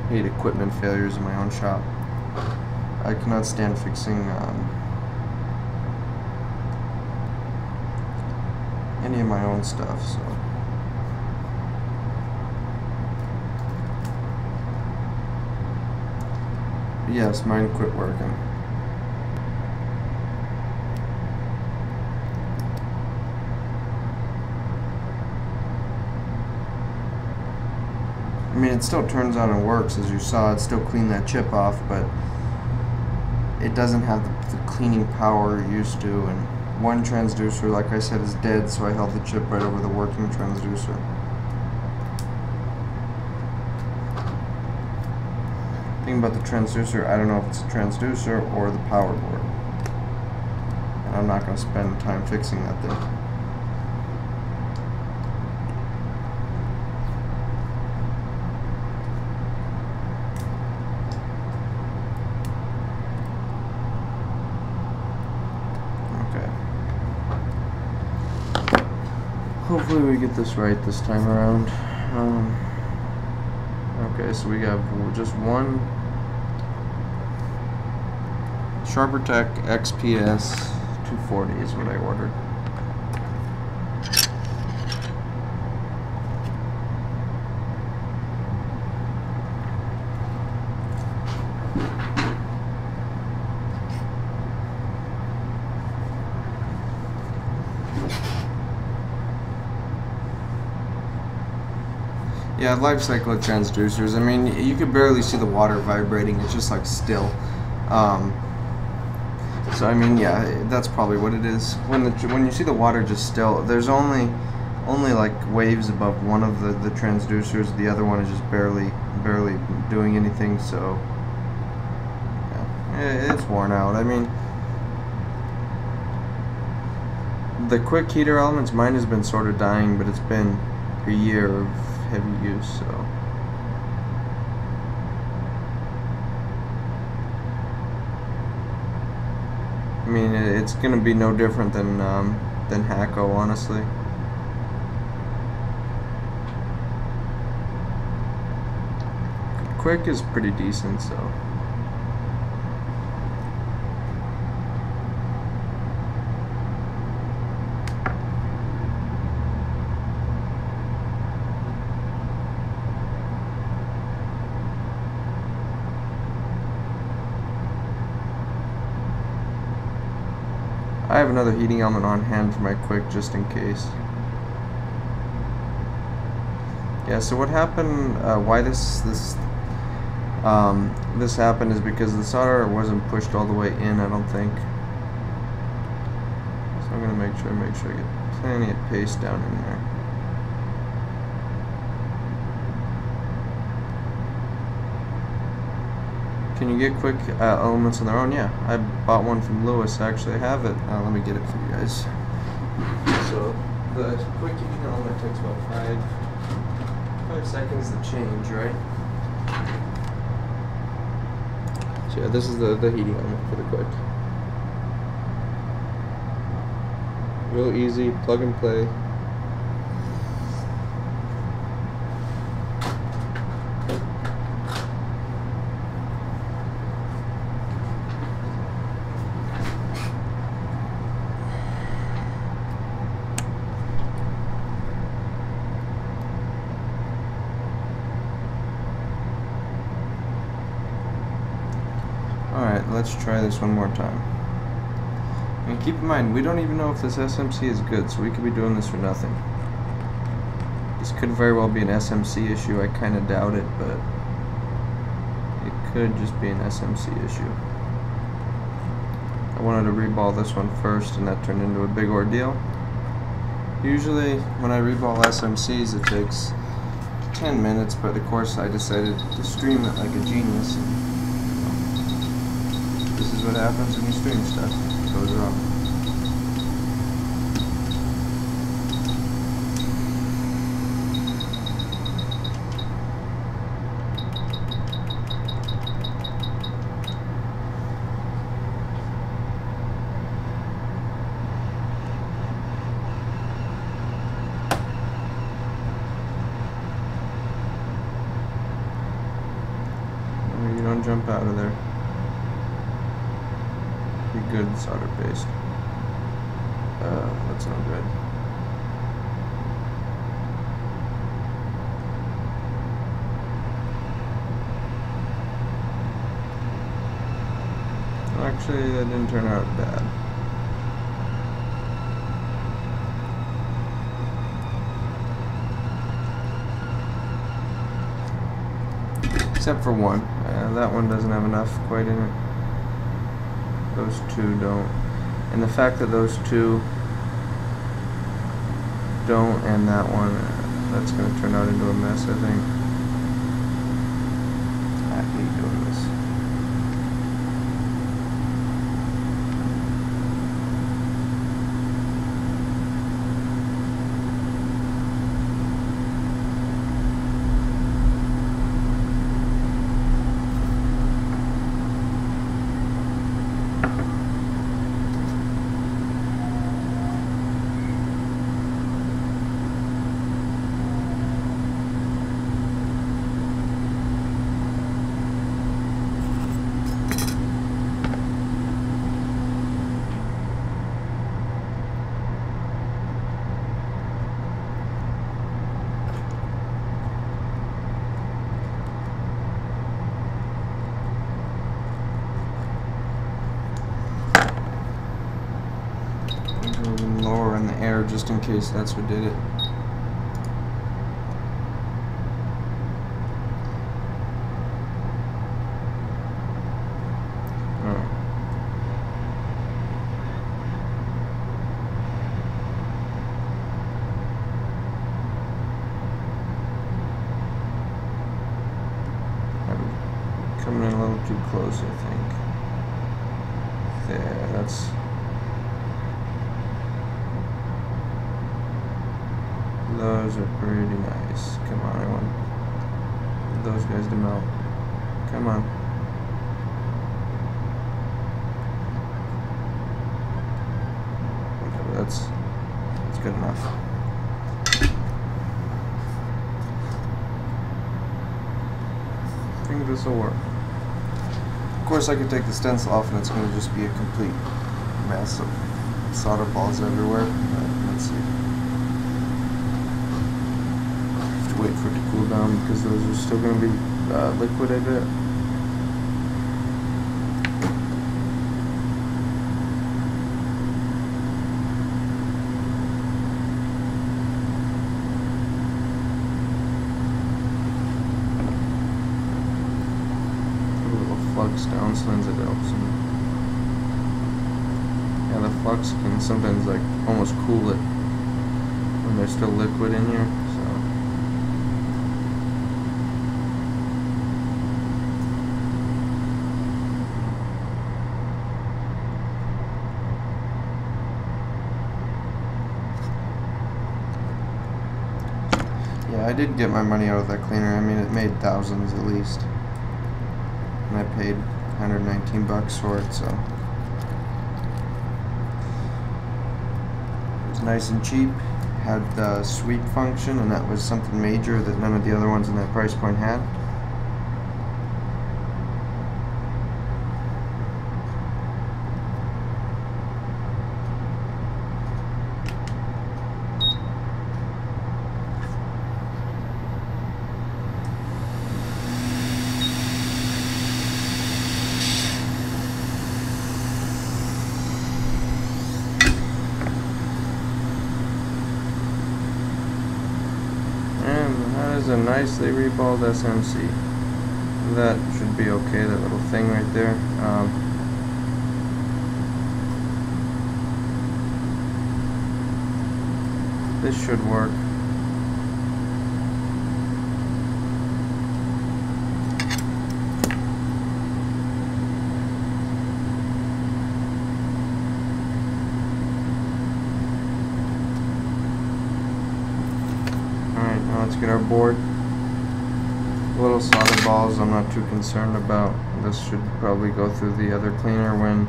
Speaker 1: Hate equipment failures in my own shop. I cannot stand fixing any of my own stuff, so. Yes, mine quit working. I mean, it still turns on and works, as you saw. It still cleaned that chip off, but it doesn't have the cleaning power it used to. And one transducer, like I said, is dead, so I held the chip right over the working transducer. Thing about the transducer, I don't know if it's a transducer or the power board. And I'm not going to spend time fixing that thing. Hopefully we get this right this time around. Okay, so we have just one SharperTech XPS 240 is what I ordered. Yeah, life cycle transducers. I mean, you could barely see the water vibrating. It's just like still. So I mean, yeah, that's probably what it is. When you see the water just still, there's only like waves above one of the transducers. The other one is just barely doing anything. So yeah, it's worn out. I mean, the quick heater elements, mine has been sort of dying, but it's been a year of heavy use, so. I mean, it's gonna be no different than Hacko, honestly. Quick is pretty decent, so. I have another heating element on hand for my quick just in case. Yeah, so what happened, why this happened is because the solder wasn't pushed all the way in, I don't think. So I'm gonna make sure I get plenty of paste down in there. Can you get quick elements on their own? Yeah, I bought one from Lewis. I actually have it. Let me get it for you guys. So The quick heating element takes about 5 seconds to change, right? So yeah, this is the heating element for the quick. Real easy, plug and play. Alright, let's try this one more time. And keep in mind, we don't even know if this SMC is good, so we could be doing this for nothing. This could very well be an SMC issue. I kind of doubt it, but it could just be an SMC issue. I wanted to reball this one first, and that turned into a big ordeal. Usually, when I reball SMCs, it takes 10 minutes, but of course I decided to stream it like a genius. This is what happens when you stream stuff. It goes wrong. You don't jump out of there. Be good solder paste. That's not good. Actually, that didn't turn out bad. Except for one. That one doesn't have enough quite in it. Those two don't. And the fact that those two don't and that one, that's going to turn out into a mess, I think. I hate doing this. Lower in the air just in case that's what did it. I'm coming in a little too close, I think. There, that's. Those are pretty nice. Come on, I want those guys to melt. Come on. Okay, that's good enough. I think this will work. Of course, I could take the stencil off and it's going to just be a complete mess of solder balls everywhere. But let's see. Wait for it to cool down because those are still going to be liquid, I bet. A little flux down sometimes it helps. Yeah, the flux can sometimes like almost cool it when there's still liquid in here. I did get my money out of that cleaner. I mean, it made thousands at least. And I paid 119 bucks for it, so. It was nice and cheap. Had the sweep function, and that was something major that none of the other ones in that price point had. A nicely reballed SMC. That should be okay, that little thing right there. This should work. Let's get our board. Little solder balls I'm not too concerned about. This should probably go through the other cleaner when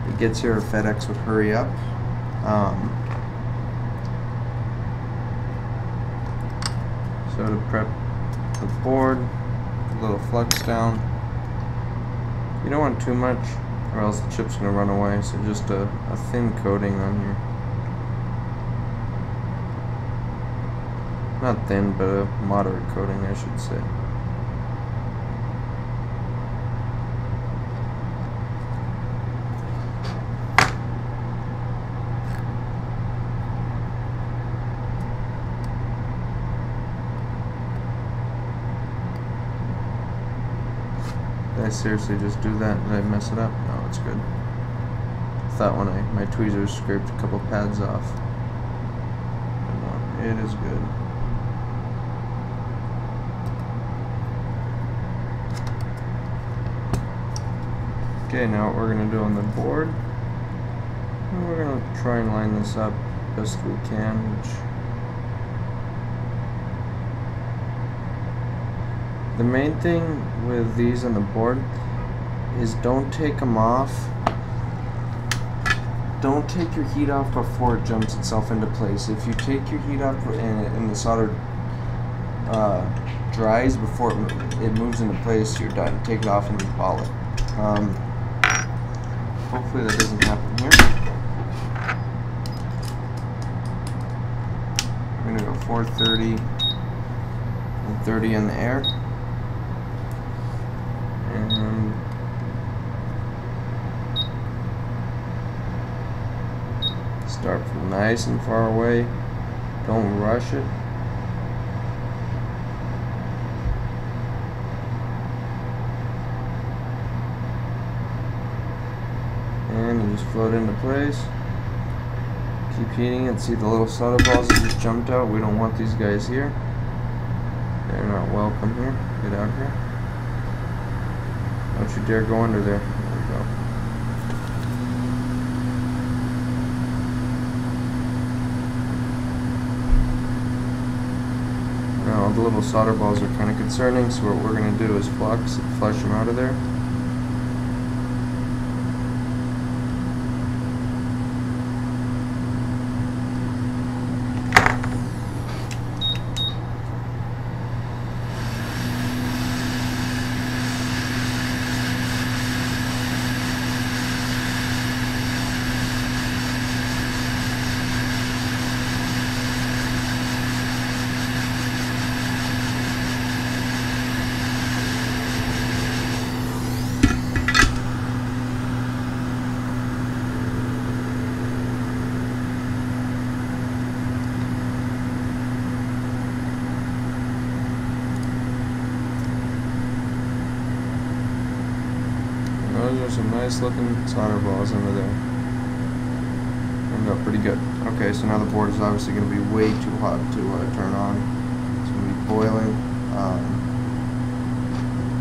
Speaker 1: it gets here. FedEx would hurry up. So to prep the board, a little flux down. You don't want too much or else the chip's going to run away, so just a thin coating on here. Not thin, but a moderate coating, I should say. Did I seriously just do that? Did I mess it up? No, it's good. I thought when my tweezers scraped a couple pads off. But no, it is good. Okay, now what we're going to do on the board, we're going to try and line this up best we can, the main thing with these on the board is don't take them off. Don't take your heat off before it jumps itself into place. If you take your heat off and the solder dries before it moves into place, you're done. Take it off and reball it. Hopefully that doesn't happen here. I'm going to go 430 and 30 in the air. And start from nice and far away. Don't rush it. And you just float into place. Keep heating it. See the little solder balls that just jumped out? We don't want these guys here. They're not welcome here. Get out here. Don't you dare go under there. There we go. Now the little solder balls are kind of concerning, so what we're going to do is flush them out of there. Those are some nice looking solder balls under there. Turned out pretty good. Okay, so now the board is obviously going to be way too hot to turn on. It's going to be boiling.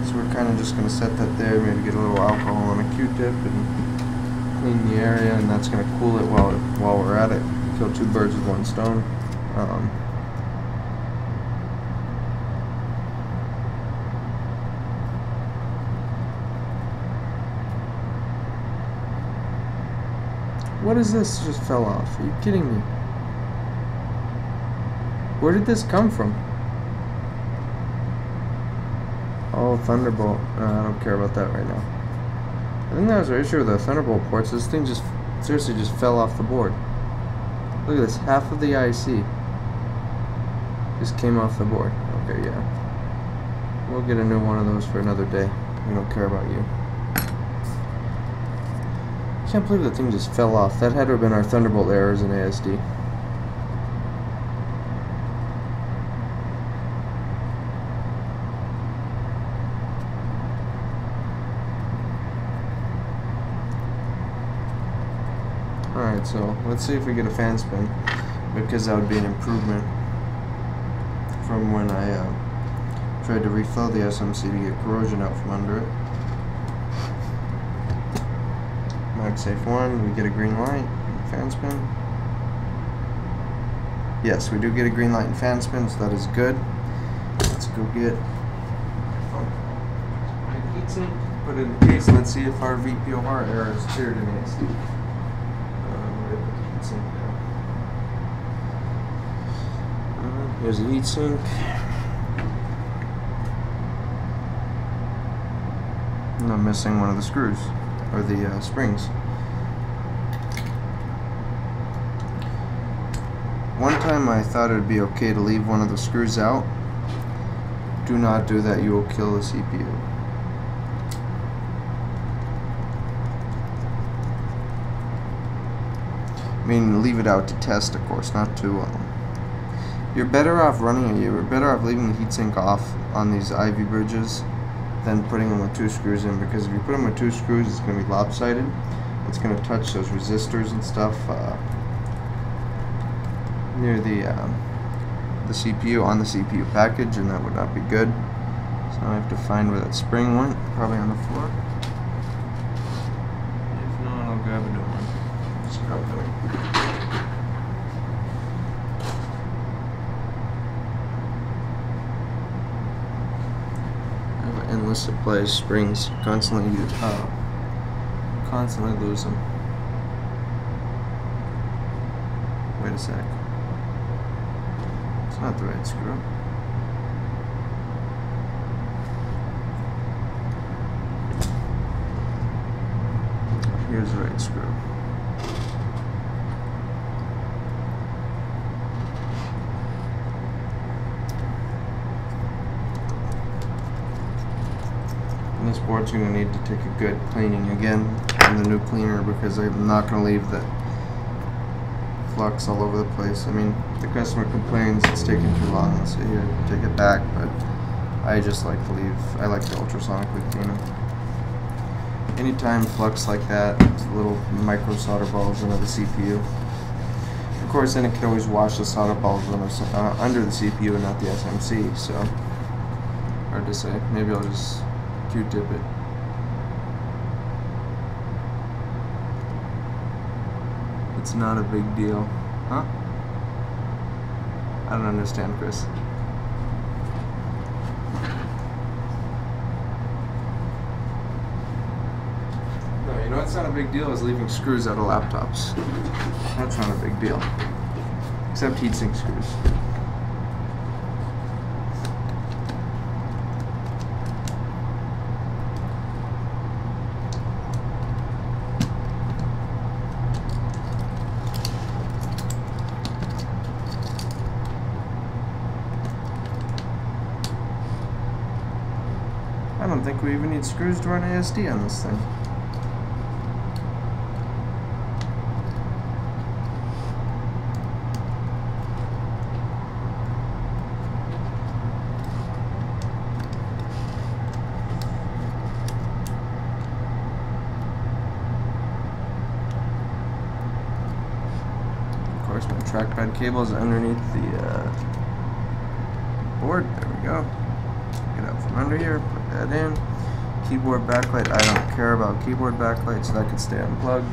Speaker 1: So we're kind of just going to set that there, maybe get a little alcohol on a Q-tip and clean the area, and that's going to cool it while we're at it. Kill two birds with one stone. What is this? Just fell off. Are you kidding me? Where did this come from? Oh, Thunderbolt. No, I don't care about that right now. I think that was our issue with the Thunderbolt ports. This thing just seriously just fell off the board. Look at this. Half of the IC just came off the board. Okay, yeah. We'll get a new one of those for another day. We don't care about you. I can't believe that thing just fell off. That had to have been our Thunderbolt errors in ASD. Alright, so let's see if we get a fan spin, because that would be an improvement from when I tried to refill the SMC to get corrosion out from under it. MagSafe 1, we get a green light, fan spin. Yes, we do get a green light and fan spin, so that is good. Let's go get my heatsink, put it in the case, and let's see if our VP0R error is cleared in ASD. Here's a heatsink. And I'm missing one of the screws, or the springs. One time I thought it would be okay to leave one of the screws out. Do not do that, you will kill the CPU. I mean, leave it out to test, of course, not to you're better off leaving the heatsink off on these Ivy bridges than putting them with 2 screws in, because if you put them with 2 screws, it's going to be lopsided. It's going to touch those resistors and stuff near the CPU, on the CPU package, and that would not be good. So now I have to find where that spring went, probably on the floor. If not, I'll grab a new one. Just grab it. Endless supply of springs, constantly lose them. Wait a sec. It's not the right screw. Here's the right screw. This board's going to need to take a good cleaning again on the new cleaner, because I'm not going to leave the flux all over the place. I mean, the customer complains it's taking too long, I'll say here, take it back, but I just like to ultrasonically clean them. Anytime flux like that, it's little micro solder balls under the CPU. Of course, then it can always wash the solder balls under the CPU and not the SMC, so hard to say. Maybe I'll just Q-tip it. It's not a big deal. Huh? I don't understand, Chris. No, you know what's not a big deal is leaving screws out of laptops. That's not a big deal. Except heatsink screws. I don't think we even need screws to run ASD on this thing. Of course, my trackpad cable is underneath the board. There we go. Get out from under here, put that in. Keyboard backlight, I don't care about keyboard backlight, so that could stay unplugged.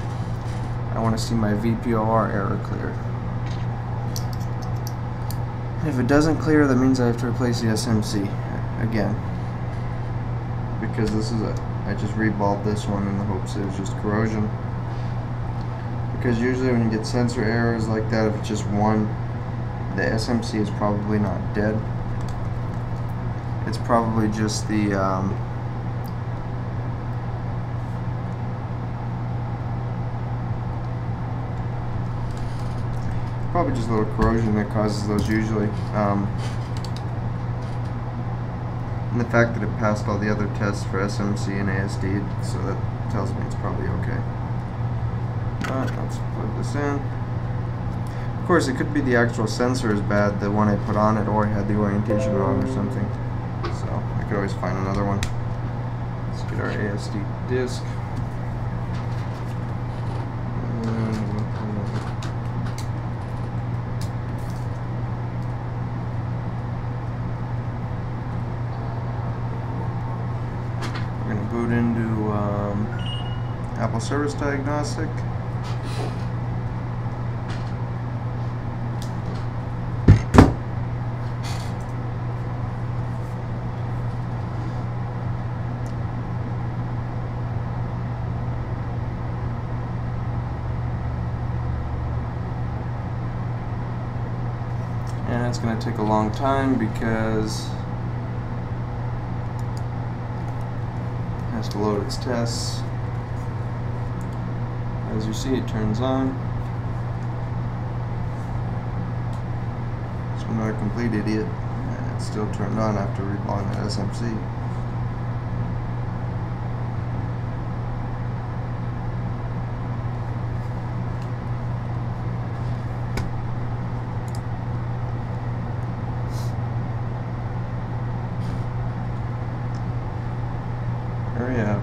Speaker 1: I want to see my VP0R error clear. If it doesn't clear, that means I have to replace the SMC again. Because this is I just reballed this one in the hopes it was just corrosion. because usually when you get sensor errors like that, if it's just one, the SMC is probably not dead. It's probably just the probably just a little corrosion that causes those usually. And the fact that it passed all the other tests for SMC and ASD, so that tells me it's probably okay. But let's plug this in. Of course, it could be the actual sensor is bad, the one I put on it, or I had the orientation wrong or something. So I could always find another one. Let's get our ASD disc. We're going to boot into Apple Service Diagnostic. And it's going to take a long time because it has to load its tests. As you see, it turns on. So I'm not a complete idiot, and it's still turned on after reballing that SMC. Hurry up.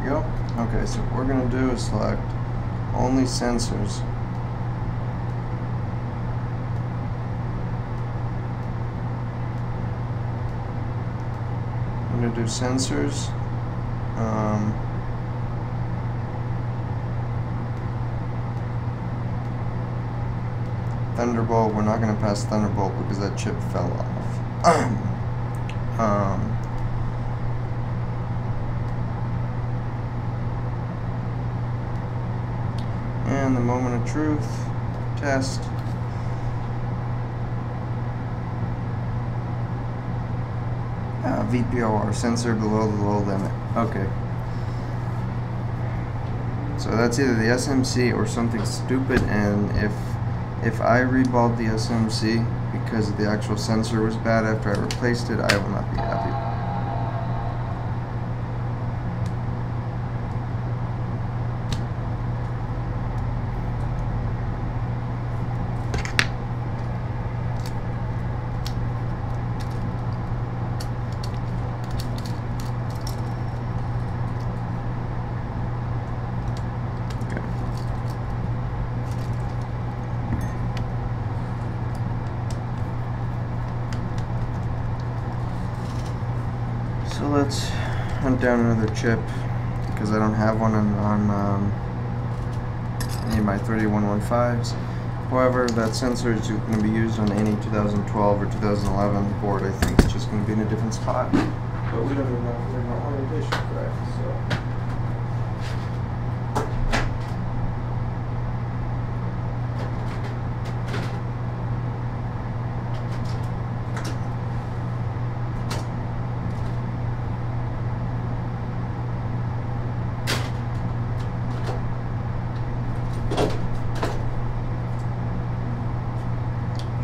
Speaker 1: There we go. Okay, so what we're going to do is select only sensors. I'm going to do sensors. Thunderbolt, we're not going to pass Thunderbolt because that chip fell off. And the moment of truth, test. VP0R, sensor below the low limit. Okay. So that's either the SMC or something stupid, and if I reballed the SMC because the actual sensor was bad after I replaced it, I will not be happy. So let's hunt down another chip because I don't have one on any of my 3115s. However, that sensor is going to be used on any 2012 or 2011 board. I think it's just going to be in a different spot. But we don't even know if they're not orientation correct. So.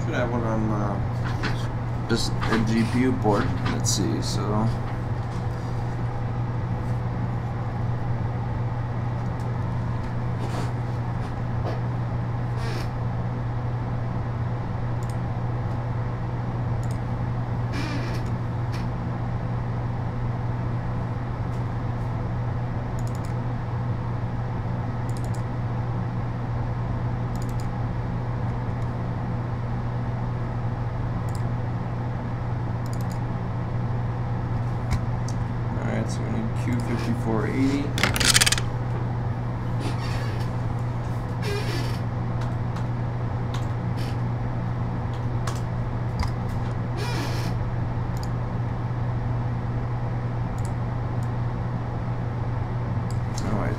Speaker 1: Should have one on just a GPU board. Let's see. So.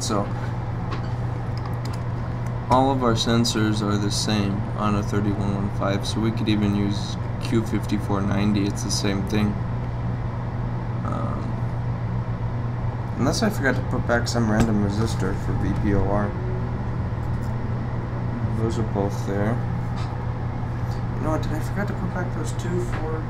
Speaker 1: So all of our sensors are the same on a 3115, so we could even use Q5490. It's the same thing. Unless I forgot to put back some random resistor for VP0R. Those are both there. You know what, did I forget to put back those two for...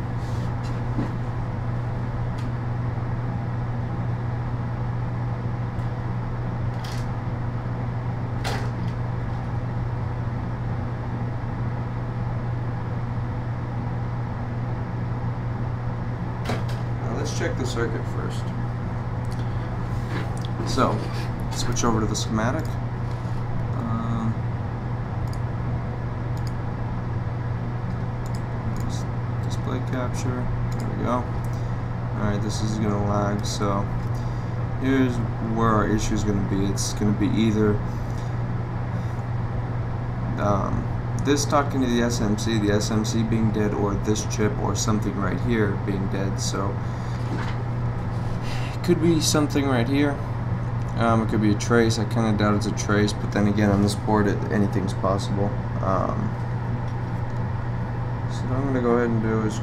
Speaker 1: Now let's check the circuit first. So, switch over to the schematic. Display capture. There we go. Alright, this is going to lag. So, here's where our issue is going to be. It's going to be either this talking to the SMC being dead, or this chip, or something right here being dead. So, it could be something right here. It could be a trace. I kind of doubt it's a trace, but then again, on this board, anything's possible. So what I'm going to go ahead and do is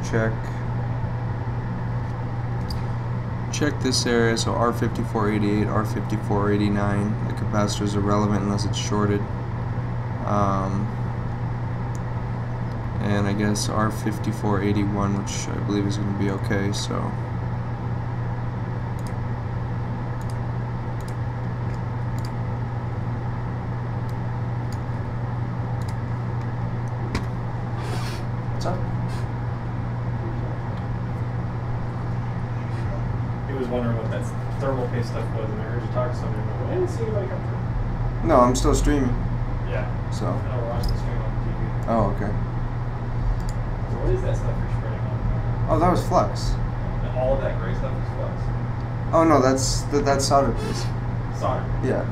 Speaker 1: check this area. So R5488, R5489. The capacitor is irrelevant unless it's shorted. And I guess R5481, which I believe is going to be okay. So.
Speaker 2: He was wondering what that thermal paste stuff was, and I heard you talk to somebody. I didn't see anybody come through.
Speaker 1: No, I'm still streaming.
Speaker 2: Yeah.
Speaker 1: So.
Speaker 2: No, we're watching the stream on TV.
Speaker 1: Oh, okay.
Speaker 2: So what is that stuff you're spraying on?
Speaker 1: Oh, that was flux.
Speaker 2: And all of that gray stuff is flux.
Speaker 1: Oh no, that's solder paste.
Speaker 2: Solder.
Speaker 1: Yeah.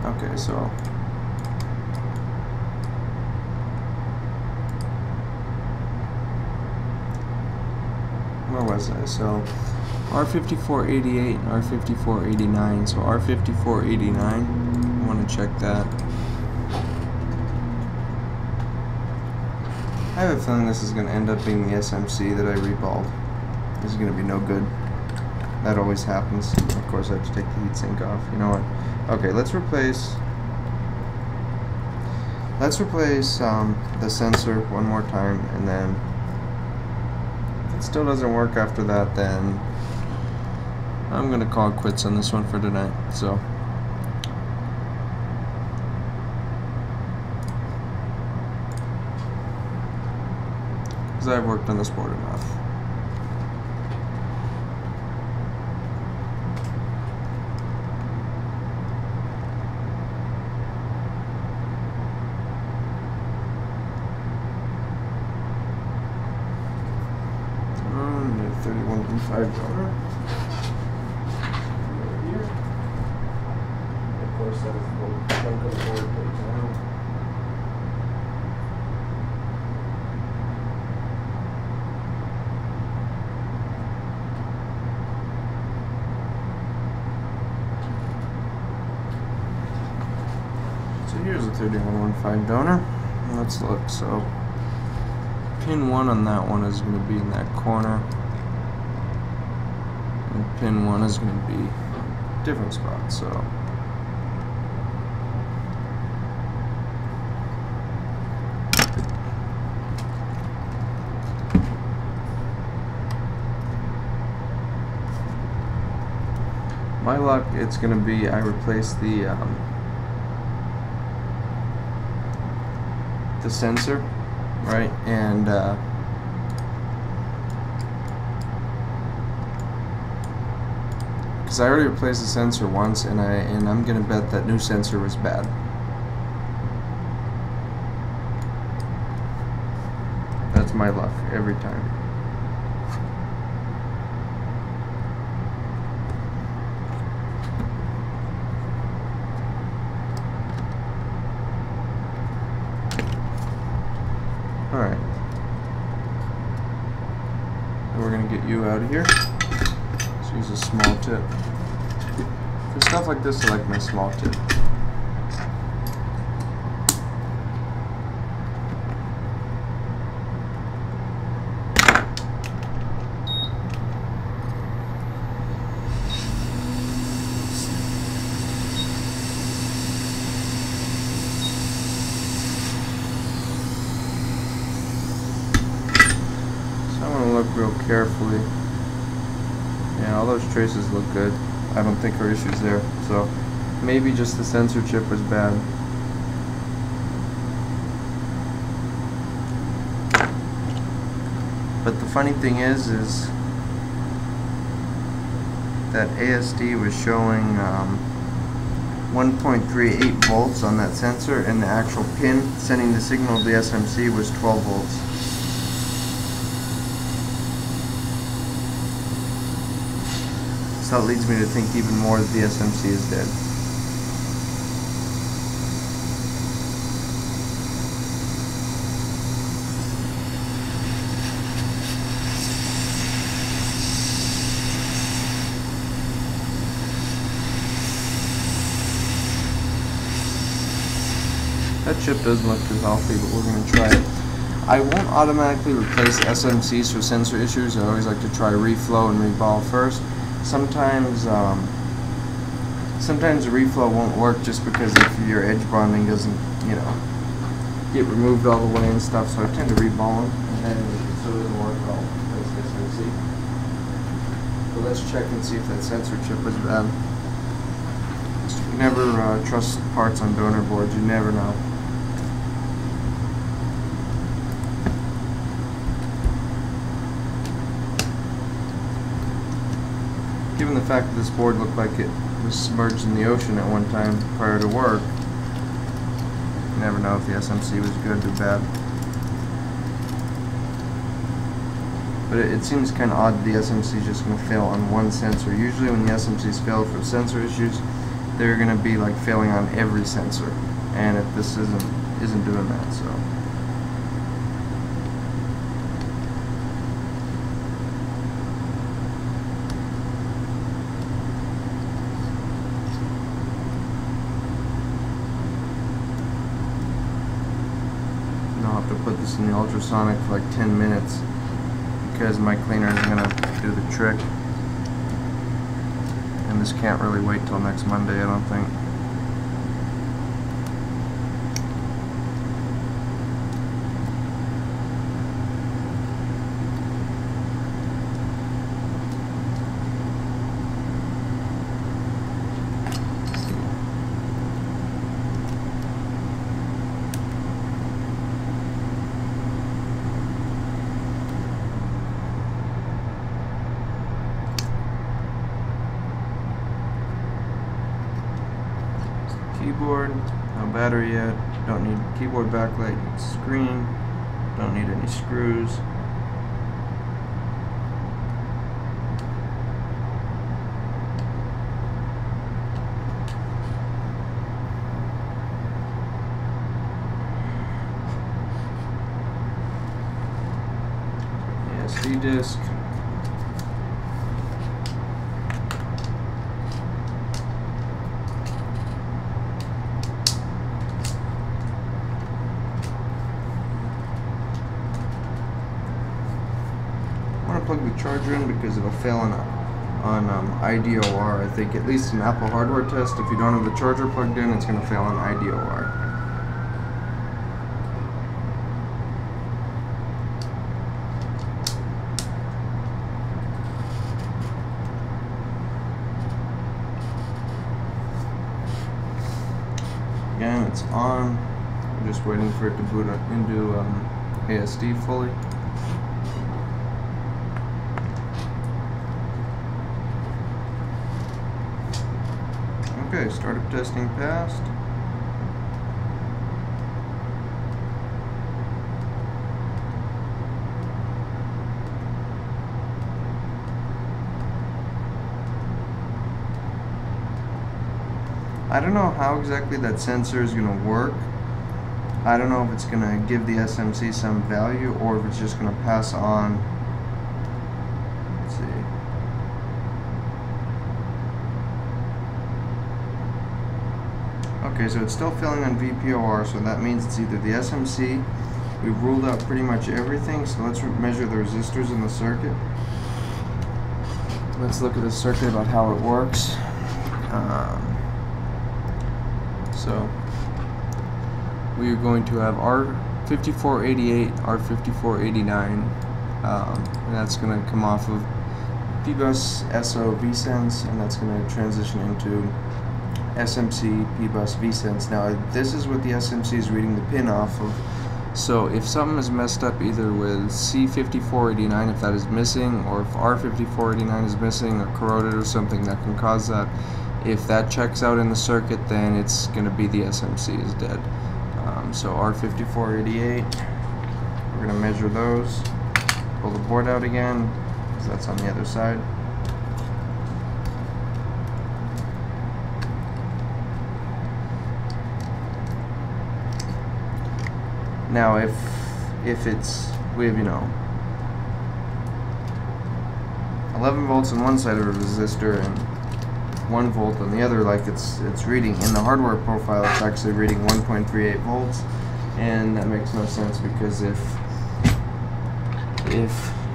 Speaker 1: Okay, so where was I? So R5488 and R5489. So R5489, I want to check that. I have a feeling this is going to end up being the SMC that I reballed. This is going to be no good. That always happens. Of course, I have to take the heatsink off. You know what? Okay, let's replace the sensor one more time, and then if it still doesn't work after that, then I'm gonna call it quits on this one for tonight. So because I've worked on this board enough. $31.5 over here. Of course, that is the chunk of the board right now. So here's a 3115 donor. Let's look. So pin 1 on that one is going to be in that corner, and pin 1 is going to be a different spot. So my luck, it's going to be I replace the sensor, right, and because I already replaced the sensor once, and I'm gonna bet that new sensor was bad. That's my luck every time. Alright. trying to get you out of here. Let's use a small tip. For stuff like this, I like my small tip. Real carefully. Yeah, all those traces look good. I don't think there are issues there. So maybe just the sensor chip was bad. But the funny thing is that ASD was showing 1.38 volts on that sensor, and the actual pin sending the signal to the SMC was 12 volts. So that leads me to think even more that the SMC is dead. That chip doesn't look too healthy, but we're going to try it. I won't automatically replace SMCs for sensor issues. I always like to try reflow and reball first. Sometimes the reflow won't work just because if your edge bonding doesn't, get removed all the way and stuff. So I tend to reball them, and then it still doesn't work well. That's SMC. But let's check and see if that sensor chip is bad. You never trust parts on donor boards. You never know. Given the fact that this board looked like it was submerged in the ocean at one time prior to work, you never know if the SMC was good or bad. But it seems kind of odd that the SMC is just going to fail on one sensor. Usually when the SMCs fail for sensor issues, they're going to be like failing on every sensor. And if this isn't doing that, so. I'll have to put this in the ultrasonic for like 10 minutes because my cleaner is going to do the trick, and this can't really wait till next Monday, I don't think. Keyboard, no battery yet, don't need keyboard backlight, need screen, don't need any screws. SD disk. Plug the charger in because it'll fail on IDOR. I think at least in Apple hardware test, if you don't have the charger plugged in, it's going to fail on IDOR. Again, it's on. I'm just waiting for it to boot into ASD fully. Okay, startup testing passed. I don't know how exactly that sensor is going to work. I don't know if it's going to give the SMC some value or if it's just going to pass on Okay, so it's still filling on VP0R, so that means it's either the SMC. We've ruled out pretty much everything, so let's measure the resistors in the circuit. Let's look at the circuit about how it works. So we are going to have R5488, R5489, and that's going to come off of P-bus SO vSense, and that's going to transition into SMC P-bus vSense. Now this is what the SMC is reading the pin off of. So if something is messed up either with C5489, if that is missing, or if R5489 is missing or corroded or something that can cause that, if that checks out in the circuit, then it's going to be the SMC is dead. So R5488, we're going to measure those, pull the board out again, because that's on the other side. Now if it's, we have, 11 volts on one side of a resistor and 1 volt on the other, like it's reading in the hardware profile, it's actually reading 1.38 volts, and that makes no sense, because if it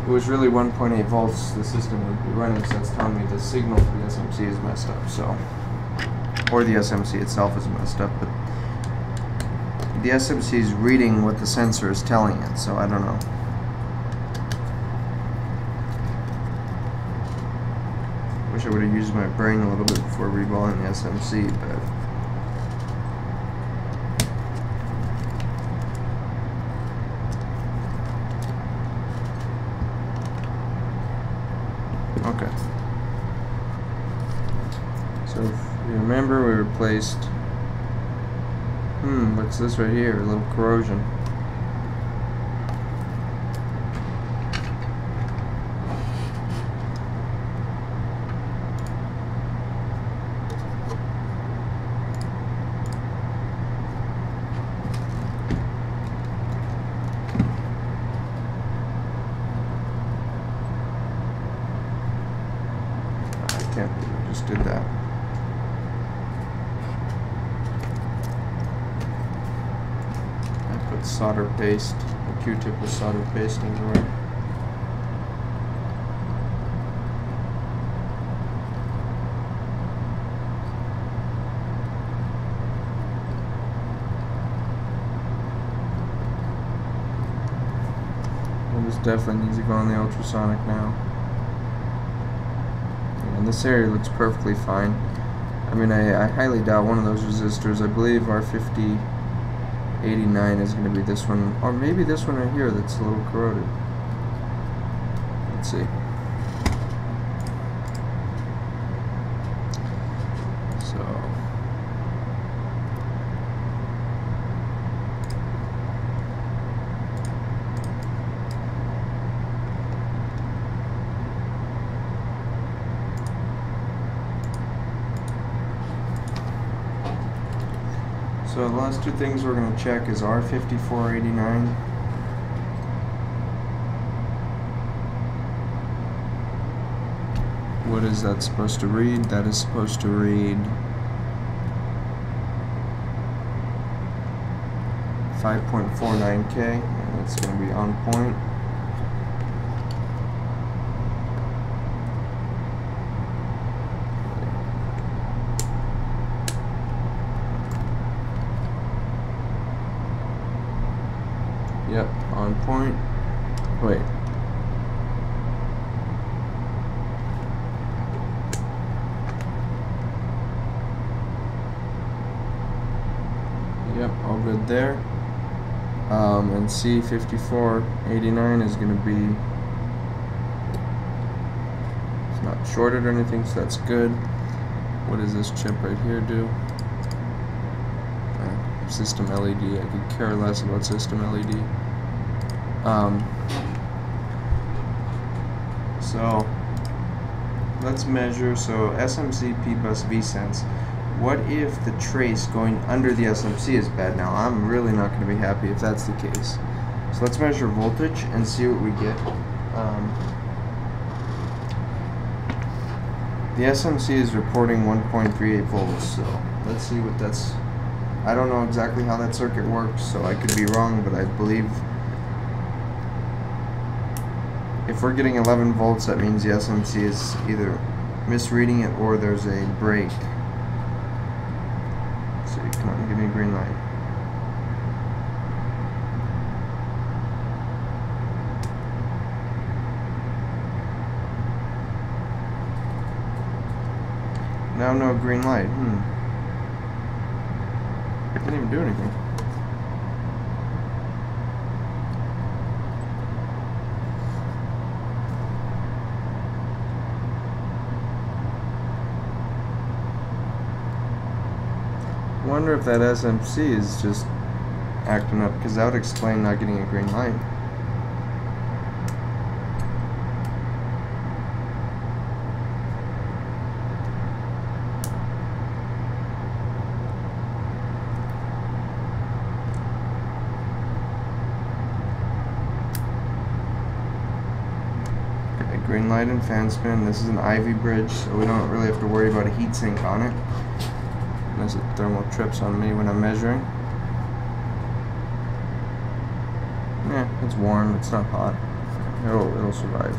Speaker 1: was really 1.8 volts, the system would be running, so it's telling me the signal to the SMC is messed up, so, or the SMC itself is messed up, but the SMC is reading what the sensor is telling it, so I don't know. Wish I would have used my brain a little bit before reballing the SMC, but okay. So if you remember, we replaced what's this right here? A little corrosion. I can't believe I just did that. Solder paste, a Q-tip with solder paste everywhere. Well, this definitely needs to go on the ultrasonic now. And this area looks perfectly fine. I mean, I highly doubt one of those resistors. I believe R5089 is going to be this one, or maybe this one right here that's a little corroded. Let's see. So the last two things we're going to check is R5489. What is that supposed to read? That is supposed to read 5.49K, and it's going to be on point. Yep, on point. Wait. Yep, all good there. And C5489 is going to be, it's not shorted or anything, so that's good. What does this chip right here do? System LED. I could care less about system LED. So let's measure. So SMC P-bus vSense. What if the trace going under the SMC is bad? Now I'm really not going to be happy if that's the case. So let's measure voltage and see what we get. The SMC is reporting 1.38 volts. So let's see what that's I don't know exactly how that circuit works, so I could be wrong, but I believe if we're getting 11 volts, that means the SMC is either misreading it or there's a break. So come on, give me a green light. Now no green light. Didn't even do anything. I wonder if that SMC is just acting up, because that would explain not getting a green light. Okay, green light and fan spin. This is an Ivy bridge, so we don't really have to worry about a heat sink on it. Unless it thermal trips on me when I'm measuring. Yeah, it's warm, it's not hot. It'll survive.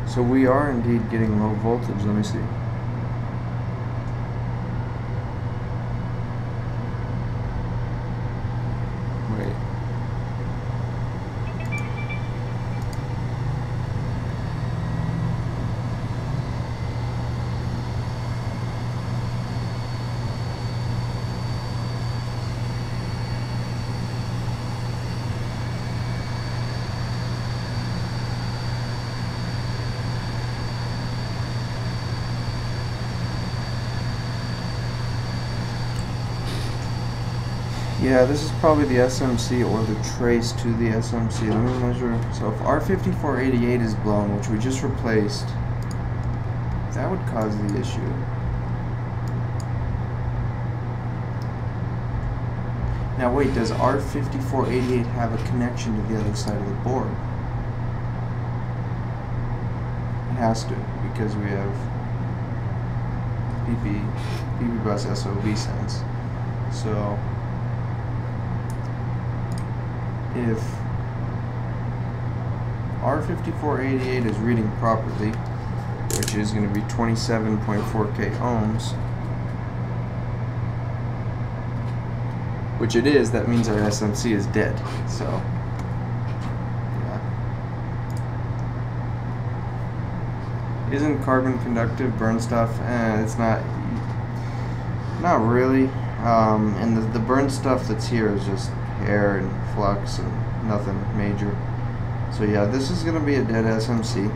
Speaker 1: So we are indeed getting low voltage. Let me see. Wait. Yeah, this is probably the SMC or the trace to the SMC. Let me measure. So if R5488 is blown, which we just replaced, that would cause the issue. Now wait, does R5488 have a connection to the other side of the board? It has to, because we have PP bus SOV sense. So if R5488 is reading properly, which is going to be 27.4k ohms, which it is, that means our SMC is dead. So yeah. Isn't carbon conductive, burn stuff? It's not really. And the burn stuff that's here is just air and flux and nothing major. So yeah, this is going to be a dead SMC,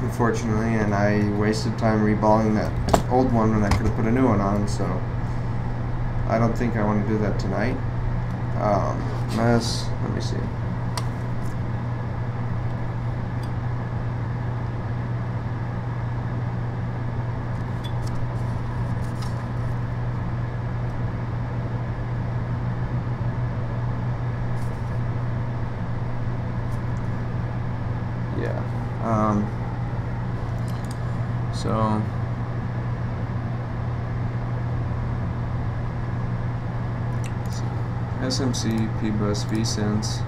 Speaker 1: unfortunately, and I wasted time reballing that old one when I could have put a new one on, so I don't think I want to do that tonight. Let me see. So SMC, P-bus, V-sense.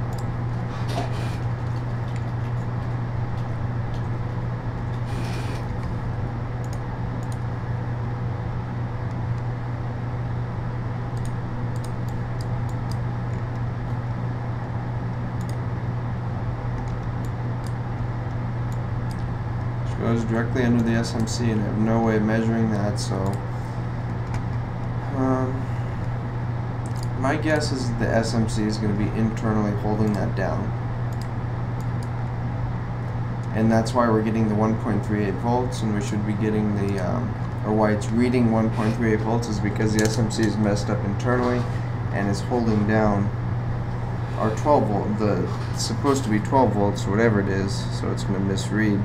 Speaker 1: Goes directly under the SMC, and I have no way of measuring that, so my guess is the SMC is going to be internally holding that down, and that's why we're getting the 1.38 volts, and we should be getting the or why it's reading 1.38 volts is because the SMC is messed up internally and is holding down our 12 volt, it's supposed to be 12 volts or whatever it is, so it's going to misread.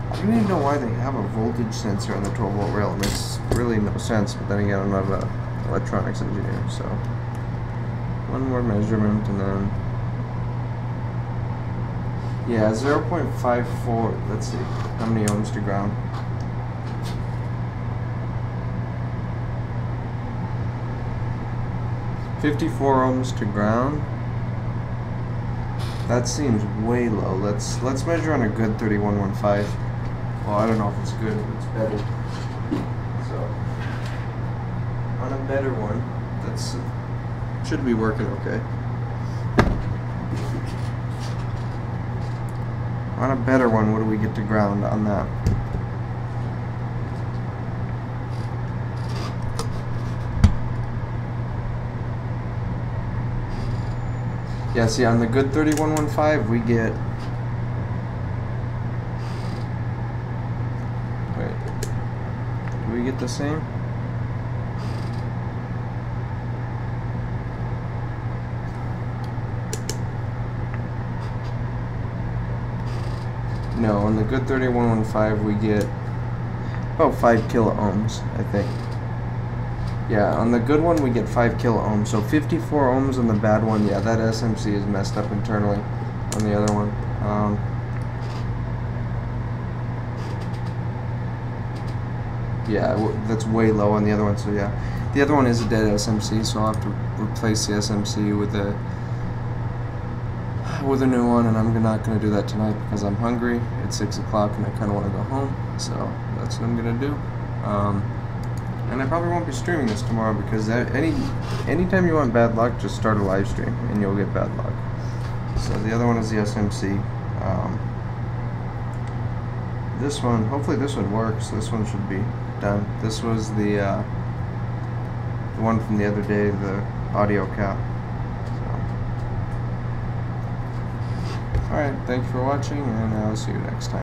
Speaker 1: I don't even know why they have a voltage sensor on the 12 volt rail. It makes really no sense, but then again, I'm not an electronics engineer, so one more measurement and then Yeah, 0.54. Let's see. How many ohms to ground? .54 ohms to ground. That seems way low. Let's measure on a good 3115. Well, I don't know if it's good, but it's better. So on a better one, that's should be working okay. On a better one, what do we get to ground on that? Yeah, see, on the good 3115, we get... Wait. Do we get the same? No, on the good 3115, we get about 5 kilo ohms, I think. Yeah, on the good one we get 5 kilo ohms. So 54 ohms on the bad one. Yeah, that SMC is messed up internally on the other one. Yeah, that's way low on the other one. So yeah, the other one is a dead SMC. So I'll have to replace the SMC with a new one, and I'm not gonna do that tonight because I'm hungry. It's 6 o'clock and I kind of want to go home. So that's what I'm gonna do. And I probably won't be streaming this tomorrow because anytime you want bad luck, just start a live stream and you'll get bad luck. So the other one is the SMC. This one, hopefully this one works. This one should be done. This was the one from the other day, the audio cap. So. Alright, thank you for watching, and I'll see you next time.